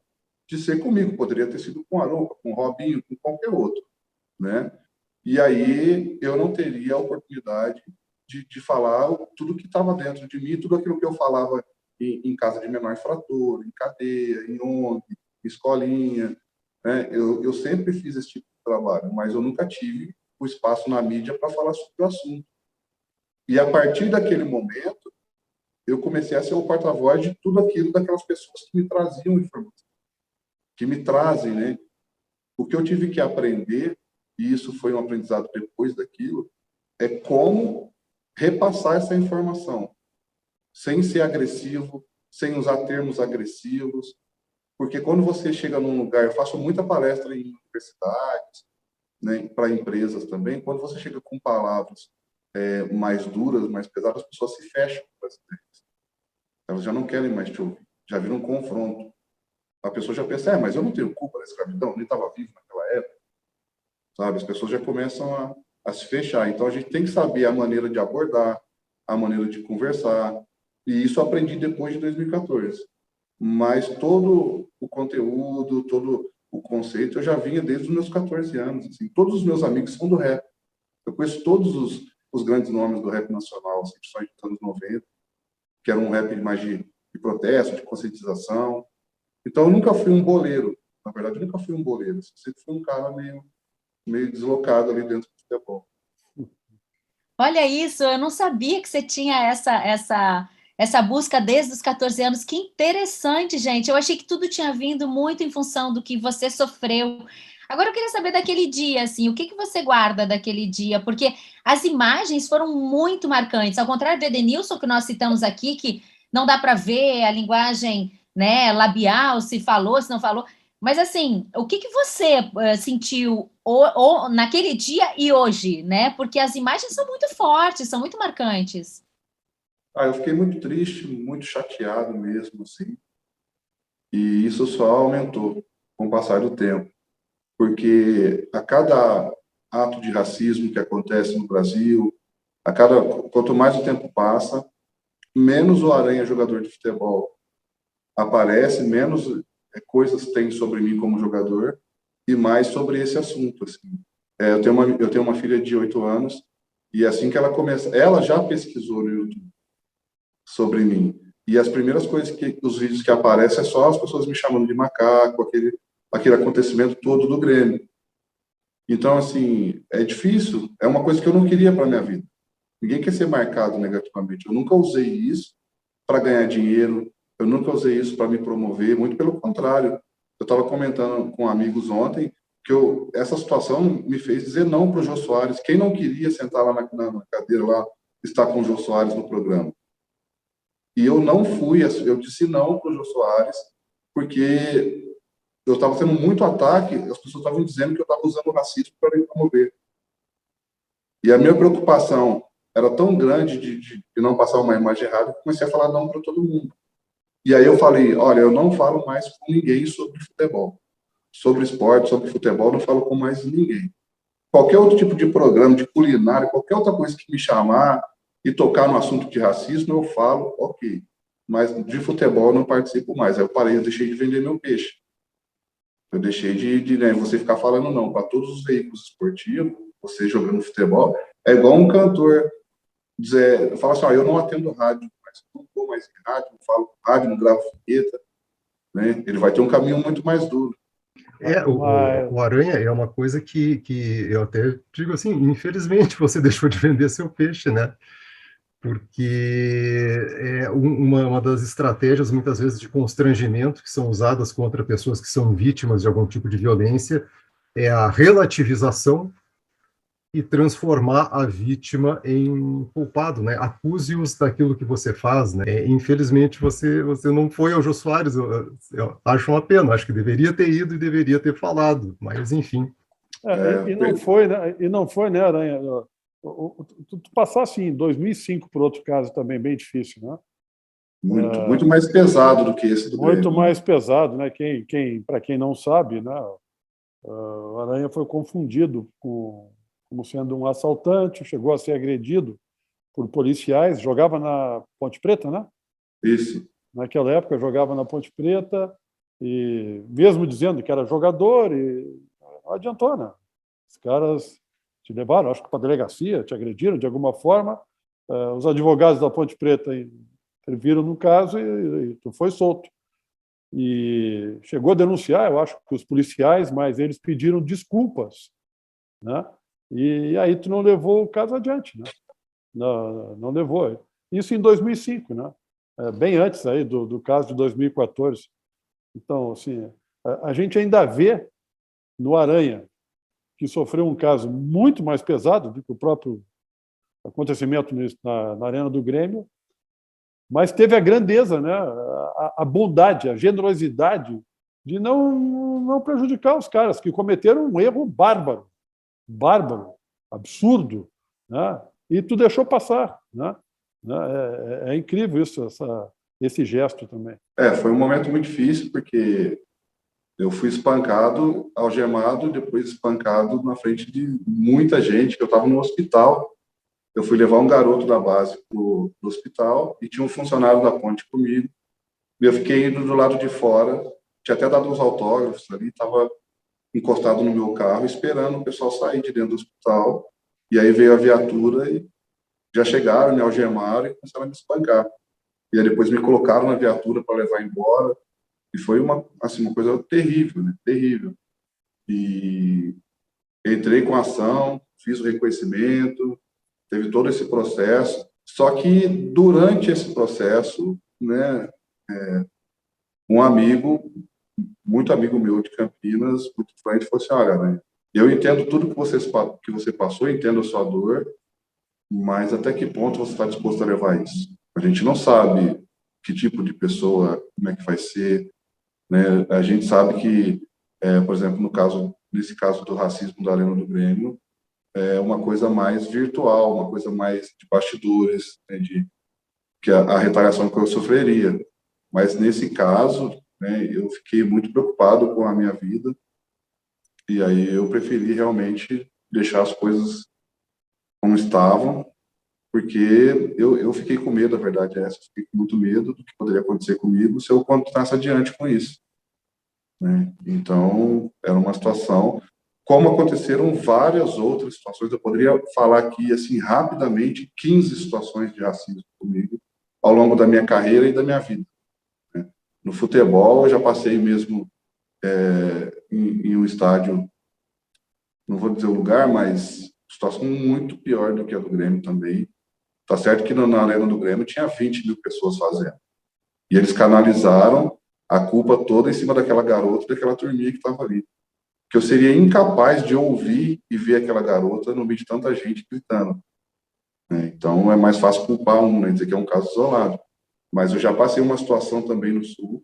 de ser comigo, poderia ter sido com o Arouca, com o Robinho, com qualquer outro, né? E aí eu não teria a oportunidade de falar tudo que estava dentro de mim, tudo aquilo que eu falava em casa de menor infrator, em cadeia, em ONG, escolinha, né? Eu sempre fiz esse tipo de trabalho, mas eu nunca tive o espaço na mídia para falar sobre o assunto. E a partir daquele momento, eu comecei a ser o porta-voz de tudo aquilo daquelas pessoas que me traziam informação, que me trazem, né? O que eu tive que aprender, e isso foi um aprendizado depois daquilo, é como repassar essa informação, sem ser agressivo, sem usar termos agressivos, porque quando você chega num lugar, eu faço muita palestra em universidades, né, para empresas também, quando você chega com palavras mais duras, mais pesadas, as pessoas se fecham para as ideias. Elas já não querem mais te ouvir, já viram um confronto. A pessoa já pensa, mas eu não tenho culpa da escravidão, nem estava vivo naquela época. Sabe? As pessoas já começam a se fechar. Então, a gente tem que saber a maneira de abordar, a maneira de conversar, e isso eu aprendi depois de 2014. Mas todo o conteúdo, todo o conceito, eu já vinha desde os meus 14 anos. Assim. Todos os meus amigos são do rap. Eu conheço todos os grandes nomes do rap nacional, assim, principalmente dos anos 90, que era um rap mais de protesto, de conscientização. Então, eu nunca fui um boleiro. Na verdade, eu nunca fui um boleiro. Eu sempre fui um cara meio deslocado ali dentro do futebol. Olha isso, eu não sabia que você tinha essa busca desde os 14 anos. Que interessante, gente. Eu achei que tudo tinha vindo muito em função do que você sofreu. Agora eu queria saber daquele dia, assim, o que você guarda daquele dia? Porque as imagens foram muito marcantes. Ao contrário do Edenilson, que nós citamos aqui, que não dá para ver a linguagem, né, labial, se falou, se não falou. Mas, assim, o que você sentiu naquele dia e hoje, né? Porque as imagens são muito fortes, são muito marcantes. Eu fiquei muito triste, muito chateado mesmo, assim. E isso só aumentou com o passar do tempo. Porque a cada ato de racismo que acontece no Brasil, quanto mais o tempo passa, menos o Aranha jogador de futebol aparece, menos coisas tem sobre mim como jogador e mais sobre esse assunto. Assim. Eu tenho uma filha de 8 anos e assim que ela começa, ela já pesquisou no YouTube sobre mim. E as primeiras coisas os vídeos que aparecem é só as pessoas me chamando de macaco, aquele acontecimento todo do Grêmio. Então, assim, é difícil, é uma coisa que eu não queria para minha vida. Ninguém quer ser marcado negativamente. Eu nunca usei isso para ganhar dinheiro, eu nunca usei isso para me promover, muito pelo contrário. Eu estava comentando com amigos ontem que essa situação me fez dizer não para o Jô Soares. Quem não queria sentar lá na cadeira, lá, estar com o Jô Soares no programa? E eu não fui, eu disse não para o Jô Soares, porque eu estava tendo muito ataque, as pessoas estavam dizendo que eu estava usando o racismo para me promover. E a minha preocupação era tão grande de não passar uma imagem errada, que eu comecei a falar não para todo mundo. E aí eu falei, olha, eu não falo mais com ninguém sobre futebol. Sobre esporte, sobre futebol, não falo com mais ninguém. Qualquer outro tipo de programa, de culinária, qualquer outra coisa que me chamar e tocar no assunto de racismo, eu falo, ok. Mas de futebol eu não participo mais. Aí eu parei, eu deixei de vender meu peixe. Eu deixei né, você ficar falando não para todos os veículos esportivos, você jogando futebol. É igual um cantor dizer, fala assim, eu não atendo rádio, mas não vou mais em rádio, não falo rádio, não gravo vinheta, né? Ele vai ter um caminho muito mais duro. O Aranha é uma coisa que eu até digo assim, infelizmente você deixou de vender seu peixe, né? Porque é uma das estratégias, muitas vezes, de constrangimento que são usadas contra pessoas que são vítimas de algum tipo de violência é a relativização e transformar a vítima em culpado, né? Acuse-os daquilo que você faz, né? Infelizmente, você não foi ao Jô Soares, eu acho uma pena, acho que deveria ter ido e deveria ter falado, mas enfim. E não foi, né, Aranha? Tu passasse em 2005 por outro caso também bem difícil, né? Muito mais pesado do que esse do Muito Grêmio. mais pesado, né? Para quem não sabe, né? O Aranha foi confundido como sendo um assaltante, chegou a ser agredido por policiais, jogava na Ponte Preta, né? Isso. Naquela época jogava na Ponte Preta e mesmo dizendo que era jogador, e não adiantou, né? Os caras te levaram, acho que para a delegacia, te agrediram de alguma forma. Os advogados da Ponte Preta interviram no caso e tu foi solto. E chegou a denunciar, eu acho que os policiais, mas eles pediram desculpas, né? E aí tu não levou o caso adiante, né? Não levou. Isso em 2005, né? Bem antes aí do caso de 2014. Então, assim, a gente ainda vê no Aranha, que sofreu um caso muito mais pesado do que o próprio acontecimento na Arena do Grêmio, mas teve a grandeza, né? A bondade, a generosidade de não prejudicar os caras que cometeram um erro bárbaro, absurdo, né? E tu deixou passar, né? É incrível isso, esse gesto também. Foi um momento muito difícil, porque Eu fui espancado, algemado, depois espancado na frente de muita gente, que eu estava no hospital. Eu fui levar um garoto da base para o hospital e tinha um funcionário da ponte comigo. E eu fiquei indo do lado de fora, tinha até dado uns autógrafos ali, estava encostado no meu carro, esperando o pessoal sair de dentro do hospital. E aí veio a viatura e já chegaram, me algemaram e começaram a me espancar. E aí depois me colocaram na viatura para levar embora. E foi uma coisa terrível, né? Terrível. E entrei com a ação, fiz o reconhecimento, teve todo esse processo. Só que durante esse processo, né, um amigo, muito amigo meu de Campinas, muito frente, falou assim: olha, né, eu entendo tudo que você passou, entendo a sua dor, mas até que ponto você está disposto a levar isso? A gente não sabe que tipo de pessoa, como é que vai ser, né? A gente sabe que, por exemplo, nesse caso do racismo da Arena do Grêmio, é uma coisa mais virtual, uma coisa mais de bastidores, né, que a retaliação que eu sofreria. Mas nesse caso, né, eu fiquei muito preocupado com a minha vida e aí eu preferi realmente deixar as coisas como estavam, porque eu fiquei com medo, a verdade é essa, eu fiquei com muito medo do que poderia acontecer comigo se eu continuasse adiante com isso, né? Então, era uma situação, como aconteceram várias outras situações, eu poderia falar aqui, assim, rapidamente, 15 situações de racismo comigo ao longo da minha carreira e da minha vida, né? No futebol, eu já passei mesmo em um estádio, não vou dizer o lugar, mas situação muito pior do que a do Grêmio também. Tá certo que na Arena do Grêmio tinha 20 mil pessoas fazendo. E eles canalizaram a culpa toda em cima daquela garota, daquela turminha que estava ali. Que eu seria incapaz de ouvir e ver aquela garota no meio de tanta gente gritando, né? Então é mais fácil culpar um, né, dizer que é um caso isolado. Mas eu já passei uma situação também no Sul,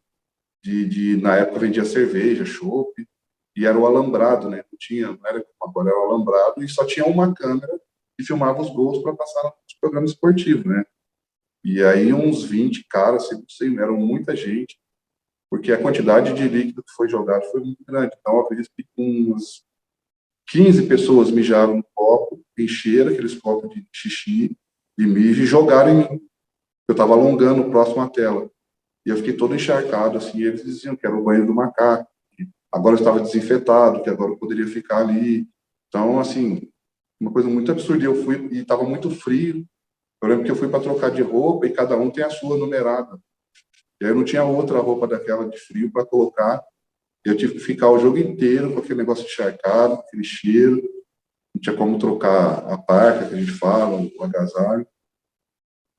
na época vendia cerveja, chopp, e era o alambrado, né? Não era como agora, era o alambrado, e só tinha uma câmera que filmava os gols para passar nos programas esportivos, né? E aí uns 20 caras, sei, eram muita gente, porque a quantidade de líquido que foi jogado foi muito grande. Então, às vezes, umas 15 pessoas mijaram no copo, encheram aqueles copos de xixi, de mijo, e jogaram em mim. Eu estava alongando próximo à tela. E eu fiquei todo encharcado, assim, e eles diziam que era o banheiro do macaco, que agora eu estava desinfetado, que agora eu poderia ficar ali. Então, assim, uma coisa muito absurda. Eu fui, e estava muito frio. Eu lembro que eu fui para trocar de roupa e cada um tem a sua numerada. E aí eu não tinha outra roupa daquela de frio para colocar. Eu tive que ficar o jogo inteiro com aquele negócio encharcado, aquele cheiro. Não tinha como trocar a parca, que a gente fala, o agasalho.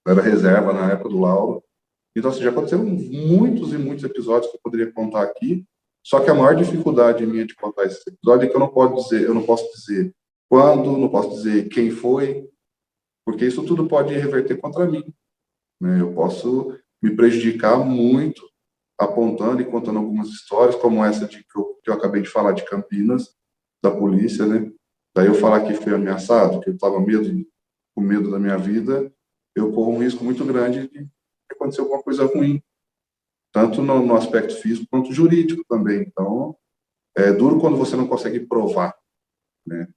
Eu era reserva na época do Lauro. Então, assim, já aconteceram muitos e muitos episódios que eu poderia contar aqui. Só que a maior dificuldade minha de contar esse episódio é que eu não posso dizer quando, não posso dizer quem foi, porque isso tudo pode reverter contra mim, né? Eu posso me prejudicar muito apontando e contando algumas histórias, como essa que eu acabei de falar de Campinas, da polícia, né? Daí eu falar que fui ameaçado, que eu estava com medo da minha vida, eu corro um risco muito grande de acontecer alguma coisa ruim, tanto no aspecto físico quanto jurídico também. Então, é duro quando você não consegue provar, né?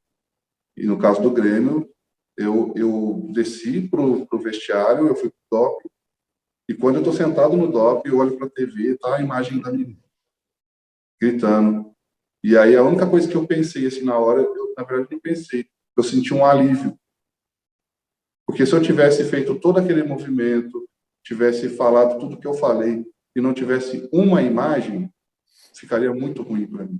E no caso do Grêmio, eu desci para o vestiário, eu fui para o DOP, e quando eu estou sentado no DOP, eu olho para a TV, tá a imagem da menina gritando. E aí a única coisa que eu pensei, assim, na hora, na verdade não pensei, eu senti um alívio. Porque se eu tivesse feito todo aquele movimento, tivesse falado tudo que eu falei, e não tivesse uma imagem, ficaria muito ruim para mim.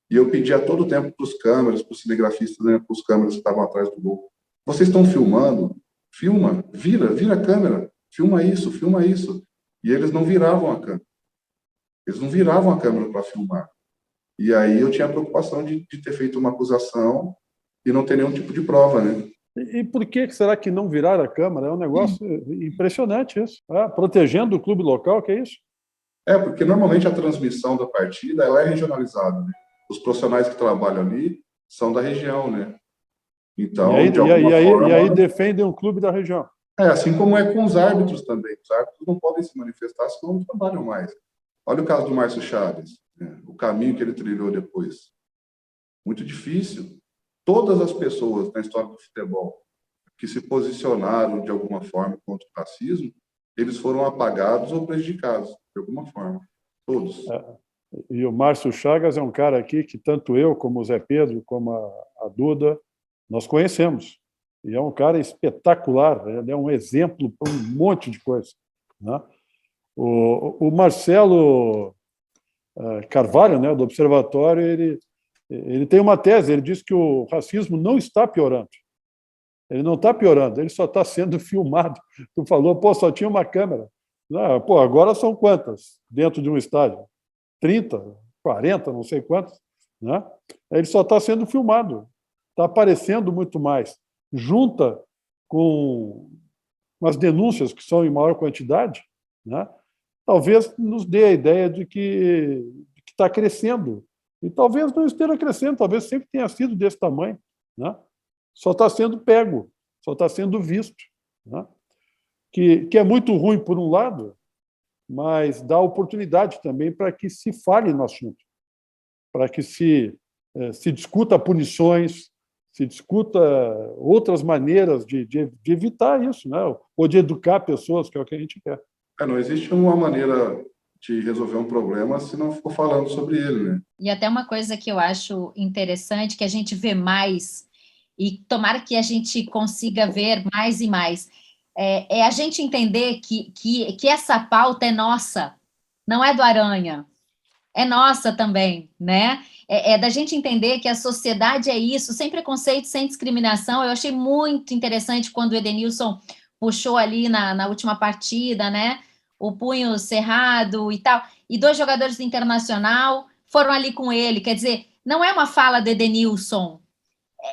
E eu pedi a todo tempo para os câmeras, para os cinegrafistas, né, para os câmeras que estavam atrás do gol: vocês estão filmando? Filma, vira a câmera, filma isso, filma isso. E eles não viravam a câmera. Eles não viravam a câmera para filmar. E aí eu tinha a preocupação de ter feito uma acusação e não ter nenhum tipo de prova, né? E por que será que não virar a Câmara? É um negócio impressionante isso. Protegendo o clube local, que é isso? Porque normalmente a transmissão da partida ela é regionalizada, né? Os profissionais que trabalham ali são da região, né? Então, de alguma forma... E aí defendem um clube da região. Assim como é com os árbitros também. Os árbitros não podem se manifestar, senão não trabalham mais. Olha o caso do Márcio Chaves. né? O caminho que ele trilhou depois. Muito difícil. Todas as pessoas na história do futebol que se posicionaram de alguma forma contra o racismo, eles foram apagados ou prejudicados, de alguma forma. Todos. E o Márcio Chagas é um cara aqui que tanto eu, como o Zé Pedro, como a Duda, nós conhecemos. E é um cara espetacular, ele é um exemplo para um monte de coisa, né? O Marcelo Carvalho, né, do Observatório, ele tem uma tese, ele diz que o racismo não está piorando. Ele não está piorando, ele só está sendo filmado. Tu falou, pô, só tinha uma câmera. Não, pô, agora são quantas dentro de um estádio? 30, 40, não sei quantas, né? Ele só está sendo filmado, está aparecendo muito mais. Junta com as denúncias que são em maior quantidade, né? Talvez nos dê a ideia de que está crescendo. E talvez não esteja crescendo, talvez sempre tenha sido desse tamanho, né? Só está sendo pego, só está sendo visto, né? Que é muito ruim por um lado, mas dá oportunidade também para que se fale no assunto, para que se discuta punições, se discuta outras maneiras de evitar isso, né? Ou de educar pessoas, que é o que a gente quer. Não existe uma maneira de resolver um problema se não for falando sobre ele, né? E até uma coisa que eu acho interessante, que a gente vê mais, e tomara que a gente consiga ver mais e mais, é a gente entender que essa pauta é nossa, não é do Aranha, é nossa também, né? É da gente entender que a sociedade é isso, sem preconceito, sem discriminação. Eu achei muito interessante quando o Edenilson puxou ali na última partida, né? O punho cerrado e tal, e 2 jogadores do Internacional foram ali com ele. Quer dizer, não é uma fala do Edenilson,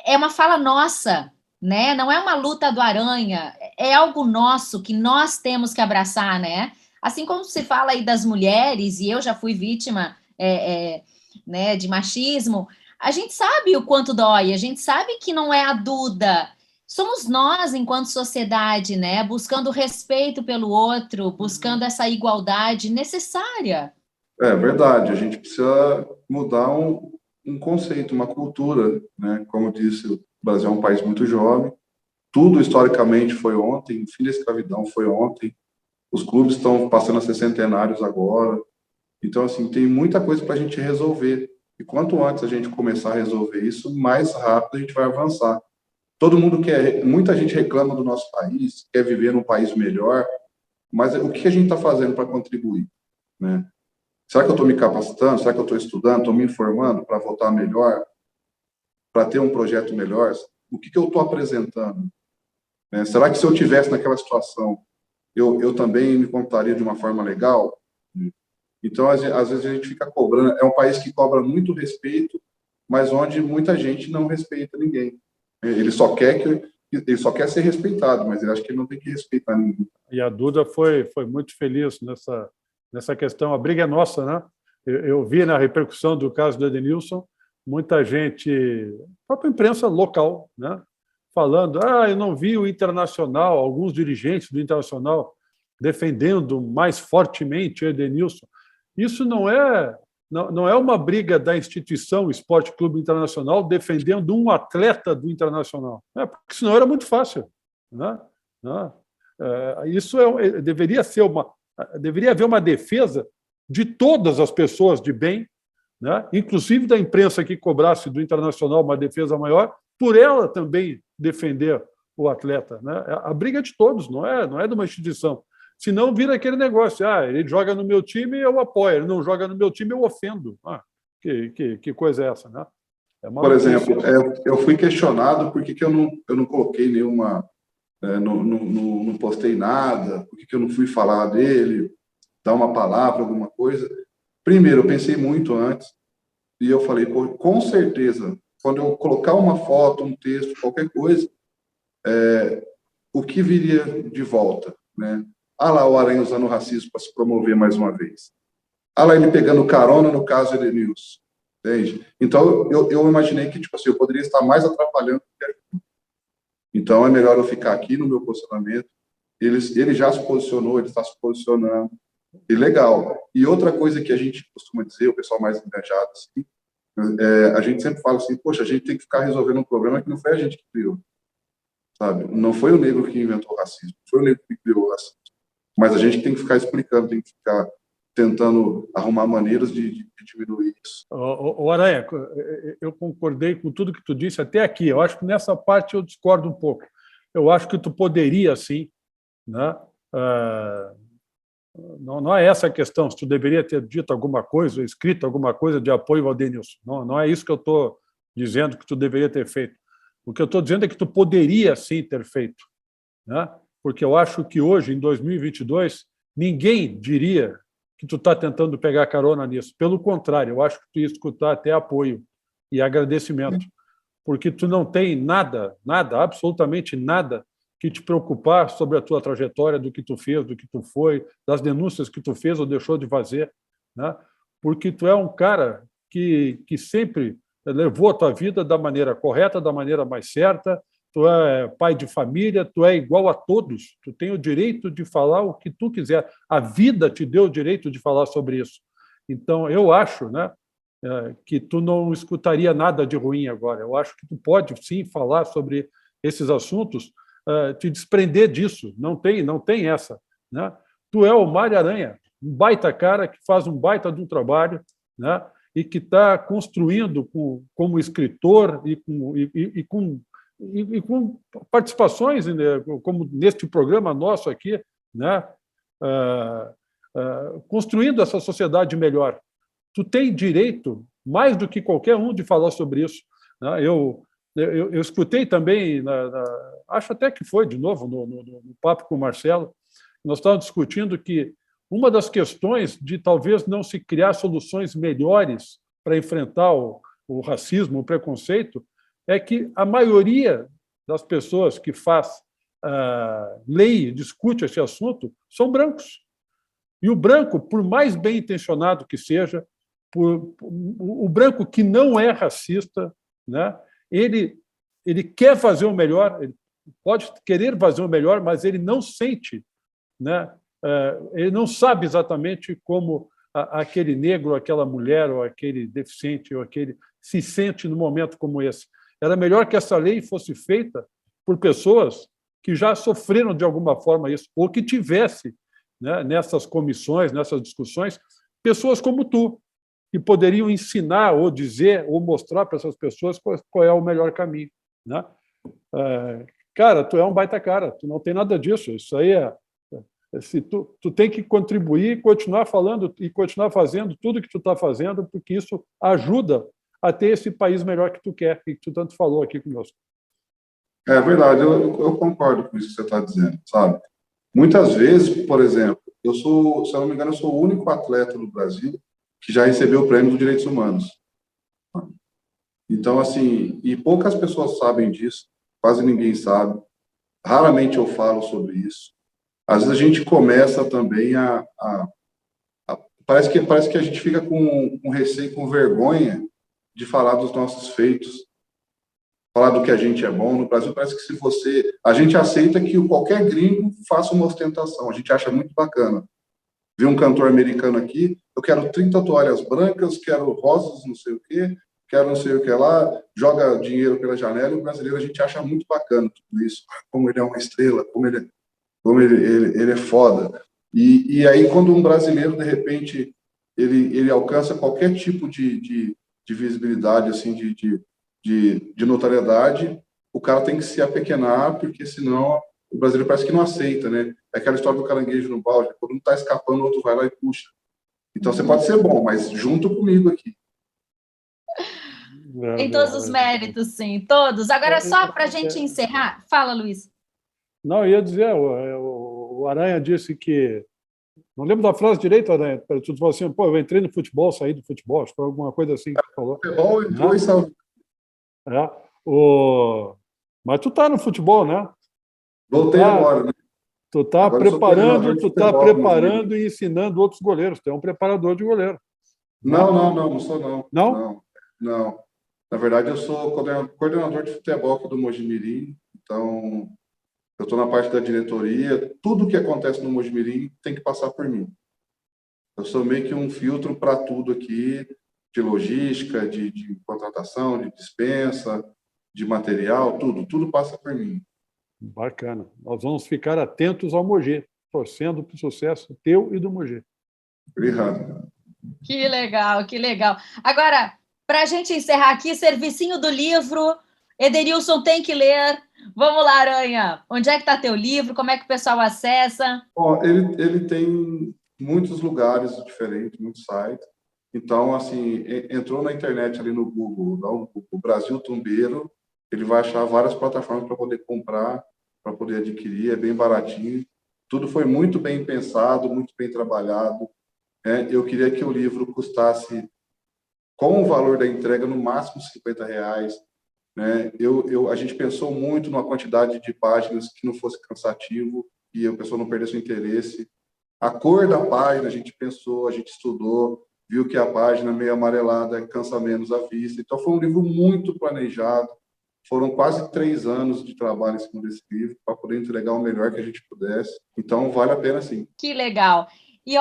é uma fala nossa, né? Não é uma luta do Aranha, é algo nosso que nós temos que abraçar, né? Assim como se fala aí das mulheres, e eu já fui vítima né, de machismo, a gente sabe o quanto dói, a gente sabe que não é a Duda, somos nós, enquanto sociedade, né, buscando respeito pelo outro, buscando essa igualdade necessária. É verdade, a gente precisa mudar um conceito, uma cultura, né? Como eu disse, o Brasil é um país muito jovem, tudo historicamente foi ontem, o fim da escravidão foi ontem, os clubes estão passando a ser centenários agora, então, assim, tem muita coisa para a gente resolver, e quanto antes a gente começar a resolver isso, mais rápido a gente vai avançar. Todo mundo quer, muita gente reclama do nosso país, quer viver num país melhor, mas o que a gente está fazendo para contribuir, né? Será que eu estou me capacitando? Será que eu estou estudando? Estou me informando para votar melhor? Para ter um projeto melhor? O que eu estou apresentando? Será que se eu estivesse naquela situação, eu também me comportaria de uma forma legal? Então, às vezes, a gente fica cobrando. É um país que cobra muito respeito, mas onde muita gente não respeita ninguém. Ele só quer ser respeitado, mas ele acha que ele não tem que respeitar ninguém. E a Duda foi muito feliz nessa questão. A briga é nossa, né? Eu vi na repercussão do caso do Edenilson, muita gente, a própria imprensa local, né, falando, eu não vi o Internacional, alguns dirigentes do Internacional defendendo mais fortemente o Edenilson. Isso não é uma briga da instituição Esporte Clube Internacional defendendo um atleta do Internacional, porque senão era muito fácil, né? Isso deveria haver uma defesa de todas as pessoas de bem, né? Inclusive da imprensa que cobrasse do Internacional uma defesa maior, por ela também defender o atleta, né? A briga é de todos, não é de uma instituição. Senão vira aquele negócio, ele joga no meu time, eu apoio, ele não joga no meu time, eu ofendo. Que coisa é essa, né? Por exemplo, eu fui questionado por que eu não coloquei nenhuma, não postei nada, por que eu não fui falar dele, dar uma palavra, alguma coisa. Primeiro, eu pensei muito antes, e eu falei, com certeza, quando eu colocar uma foto, um texto, qualquer coisa, o que viria de volta, né? Lá o Aranha usando o racismo para se promover mais uma vez. Lá ele pegando carona no caso Edenilson. Entende? Então, eu imaginei que, tipo assim, eu poderia estar mais atrapalhando do que ajudando. Então, é melhor eu ficar aqui no meu posicionamento. Ele já se posicionou, ele está se posicionando. E legal. E outra coisa que a gente costuma dizer, o pessoal mais engajado, assim, a gente sempre fala assim, poxa, a gente tem que ficar resolvendo um problema que não foi a gente que criou, sabe? Não foi o negro que inventou o racismo, foi o negro que criou o racismo. Mas a gente tem que ficar explicando, tem que ficar tentando arrumar maneiras de diminuir isso. Aranha, eu concordei com tudo que tu disse até aqui. Eu acho que nessa parte eu discordo um pouco. Eu acho que tu poderia, sim, né? Não é essa a questão, se tu deveria ter dito alguma coisa, escrito alguma coisa de apoio ao Denilson. Não é isso que eu estou dizendo que tu deveria ter feito. O que eu estou dizendo é que tu poderia, sim, ter feito, né? Porque eu acho que hoje, em 2022, ninguém diria que tu está tentando pegar carona nisso. Pelo contrário, eu acho que tu ia escutar até apoio e agradecimento, porque tu não tem nada, absolutamente nada, que te preocupar sobre a tua trajetória, do que tu fez, do que tu foi, das denúncias que tu fez ou deixou de fazer, né? Porque tu é um cara que sempre levou a tua vida da maneira correta, da maneira mais certa. Tu é pai de família, tu é igual a todos, tu tem o direito de falar o que tu quiser. A vida te deu o direito de falar sobre isso. Então, eu acho, né, que tu não escutaria nada de ruim agora. Eu acho que tu pode, sim, falar sobre esses assuntos, te desprender disso. Não tem essa, né? Tu é o Mário Aranha, um baita cara que faz um baita de um trabalho, né, e que está construindo como escritor e com participações, né, como neste programa nosso aqui, né, construindo essa sociedade melhor. Tu tem direito, mais do que qualquer um, de falar sobre isso, né? Eu escutei também, acho até que foi, de novo, no papo com o Marcelo, nós estávamos discutindo que uma das questões de talvez não se criar soluções melhores para enfrentar o racismo, o preconceito, é que a maioria das pessoas que faz lei e discute esse assunto são brancos. E o branco, por mais bem intencionado que seja, o branco que não é racista, né, ele quer fazer o melhor, ele pode querer fazer o melhor, mas ele não sente, né, ele não sabe exatamente como aquele negro, aquela mulher, ou aquele deficiente, ou aquele se sente num momento como esse. Era melhor que essa lei fosse feita por pessoas que já sofreram de alguma forma isso, ou que tivesse, né, nessas comissões, nessas discussões, pessoas como tu, que poderiam ensinar ou dizer ou mostrar para essas pessoas qual é o melhor caminho, né? Cara, tu é um baita cara, tu não tem nada disso. Isso aí se tu tem que contribuir, continuar falando e continuar fazendo tudo que tu está fazendo, porque isso ajuda a ter esse país melhor que tu quer e que tu tanto falou aqui conosco. É verdade, eu concordo com isso que você está dizendo, sabe? Muitas vezes, por exemplo, se eu não me engano, eu sou o único atleta no Brasil que já recebeu o prêmio dos direitos humanos. Então, assim, e poucas pessoas sabem disso, quase ninguém sabe. Raramente eu falo sobre isso. Às vezes a gente começa também parece que a gente fica com receio, com vergonha de falar dos nossos feitos, falar do que a gente é bom. No Brasil parece que a gente aceita que qualquer gringo faça uma ostentação, a gente acha muito bacana. Vi um cantor americano aqui, eu quero 30 toalhas brancas, quero rosas, não sei o quê, quero não sei o que lá, joga dinheiro pela janela, e o brasileiro a gente acha muito bacana tudo isso, como ele é uma estrela, como ele é foda. E aí, quando um brasileiro, de repente, ele alcança qualquer tipo de visibilidade, assim, de notoriedade, o cara tem que se apequenar, porque senão o brasileiro parece que não aceita, né? É aquela história do caranguejo no balde, quando um está escapando, o outro vai lá e puxa. Então, você pode ser bom, mas junto comigo aqui. Tem todos os méritos, sim, todos. Agora, só para a gente encerrar, fala, Luiz. Não, eu ia dizer, o Aranha disse que... Não lembro da frase direito, Aranha. Tu falou assim, pô, eu entrei no futebol, saí do futebol, acho que foi alguma coisa assim que tu falou. Futebol entrou e saiu. Mas tu tá no futebol, né? Voltei agora, né? Tu está preparando e e ensinando outros goleiros. Tu é um preparador de goleiro. Não sou não. Não? Não. Na verdade, eu sou coordenador de futebol aqui do Mojimirim, então eu estou na parte da diretoria. Tudo que acontece no Mojimirim tem que passar por mim. Eu sou meio que um filtro para tudo aqui, de logística, de contratação, de dispensa, de material, tudo passa por mim. Bacana. Nós vamos ficar atentos ao Mogi, torcendo para o sucesso teu e do Mogi. Obrigado. Que legal, que legal. Agora, para a gente encerrar aqui, servicinho do livro, Edenilson tem que ler. Vamos lá, Aranha. Onde é que está teu livro? Como é que o pessoal acessa? Bom, ele tem muitos lugares diferentes, muitos sites. Então, assim, entrou na internet ali no Google, o Brasil Tumbeiro, ele vai achar várias plataformas para poder comprar, para poder adquirir, é bem baratinho. Tudo foi muito bem pensado, muito bem trabalhado. Eu queria que o livro custasse, com o valor da entrega, no máximo R$50. Né? A gente pensou muito numa quantidade de páginas que não fosse cansativo e a pessoa não perdesse o interesse. A cor da página, a gente pensou, a gente estudou, viu que a página meio amarelada cansa menos a vista. Então, foi um livro muito planejado. Foram quase 3 anos de trabalho em cima desse livro para poder entregar o melhor que a gente pudesse. Então, vale a pena, sim. Que legal. E,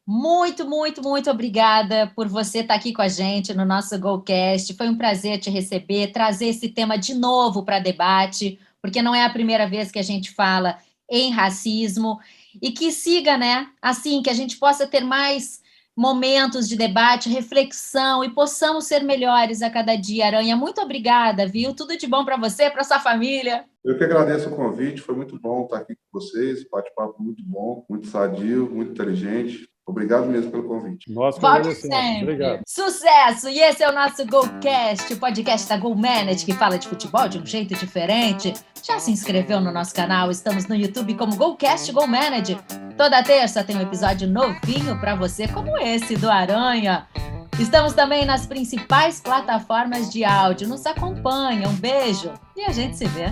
muito, muito, muito obrigada por você estar aqui com a gente no nosso GoCast. Foi um prazer te receber, trazer esse tema de novo para debate, porque não é a primeira vez que a gente fala em racismo. E que siga, né? Assim, que a gente possa ter mais momentos de debate, reflexão e possamos ser melhores a cada dia, Aranha. Muito obrigada, viu? Tudo de bom para você, para sua família. Eu que agradeço o convite, foi muito bom estar aqui com vocês, bate-papo muito bom, muito sadio, muito inteligente. Obrigado mesmo pelo convite. Nós que Volte agradecemos. sempre. Obrigado. Sucesso! E esse é o nosso GoCast, o podcast da GoManage, que fala de futebol de um jeito diferente. Já se inscreveu no nosso canal? Estamos no YouTube como GoCast GoManage. Toda terça tem um episódio novinho para você, como esse do Aranha. Estamos também nas principais plataformas de áudio. Nos acompanha. Um beijo e a gente se vê.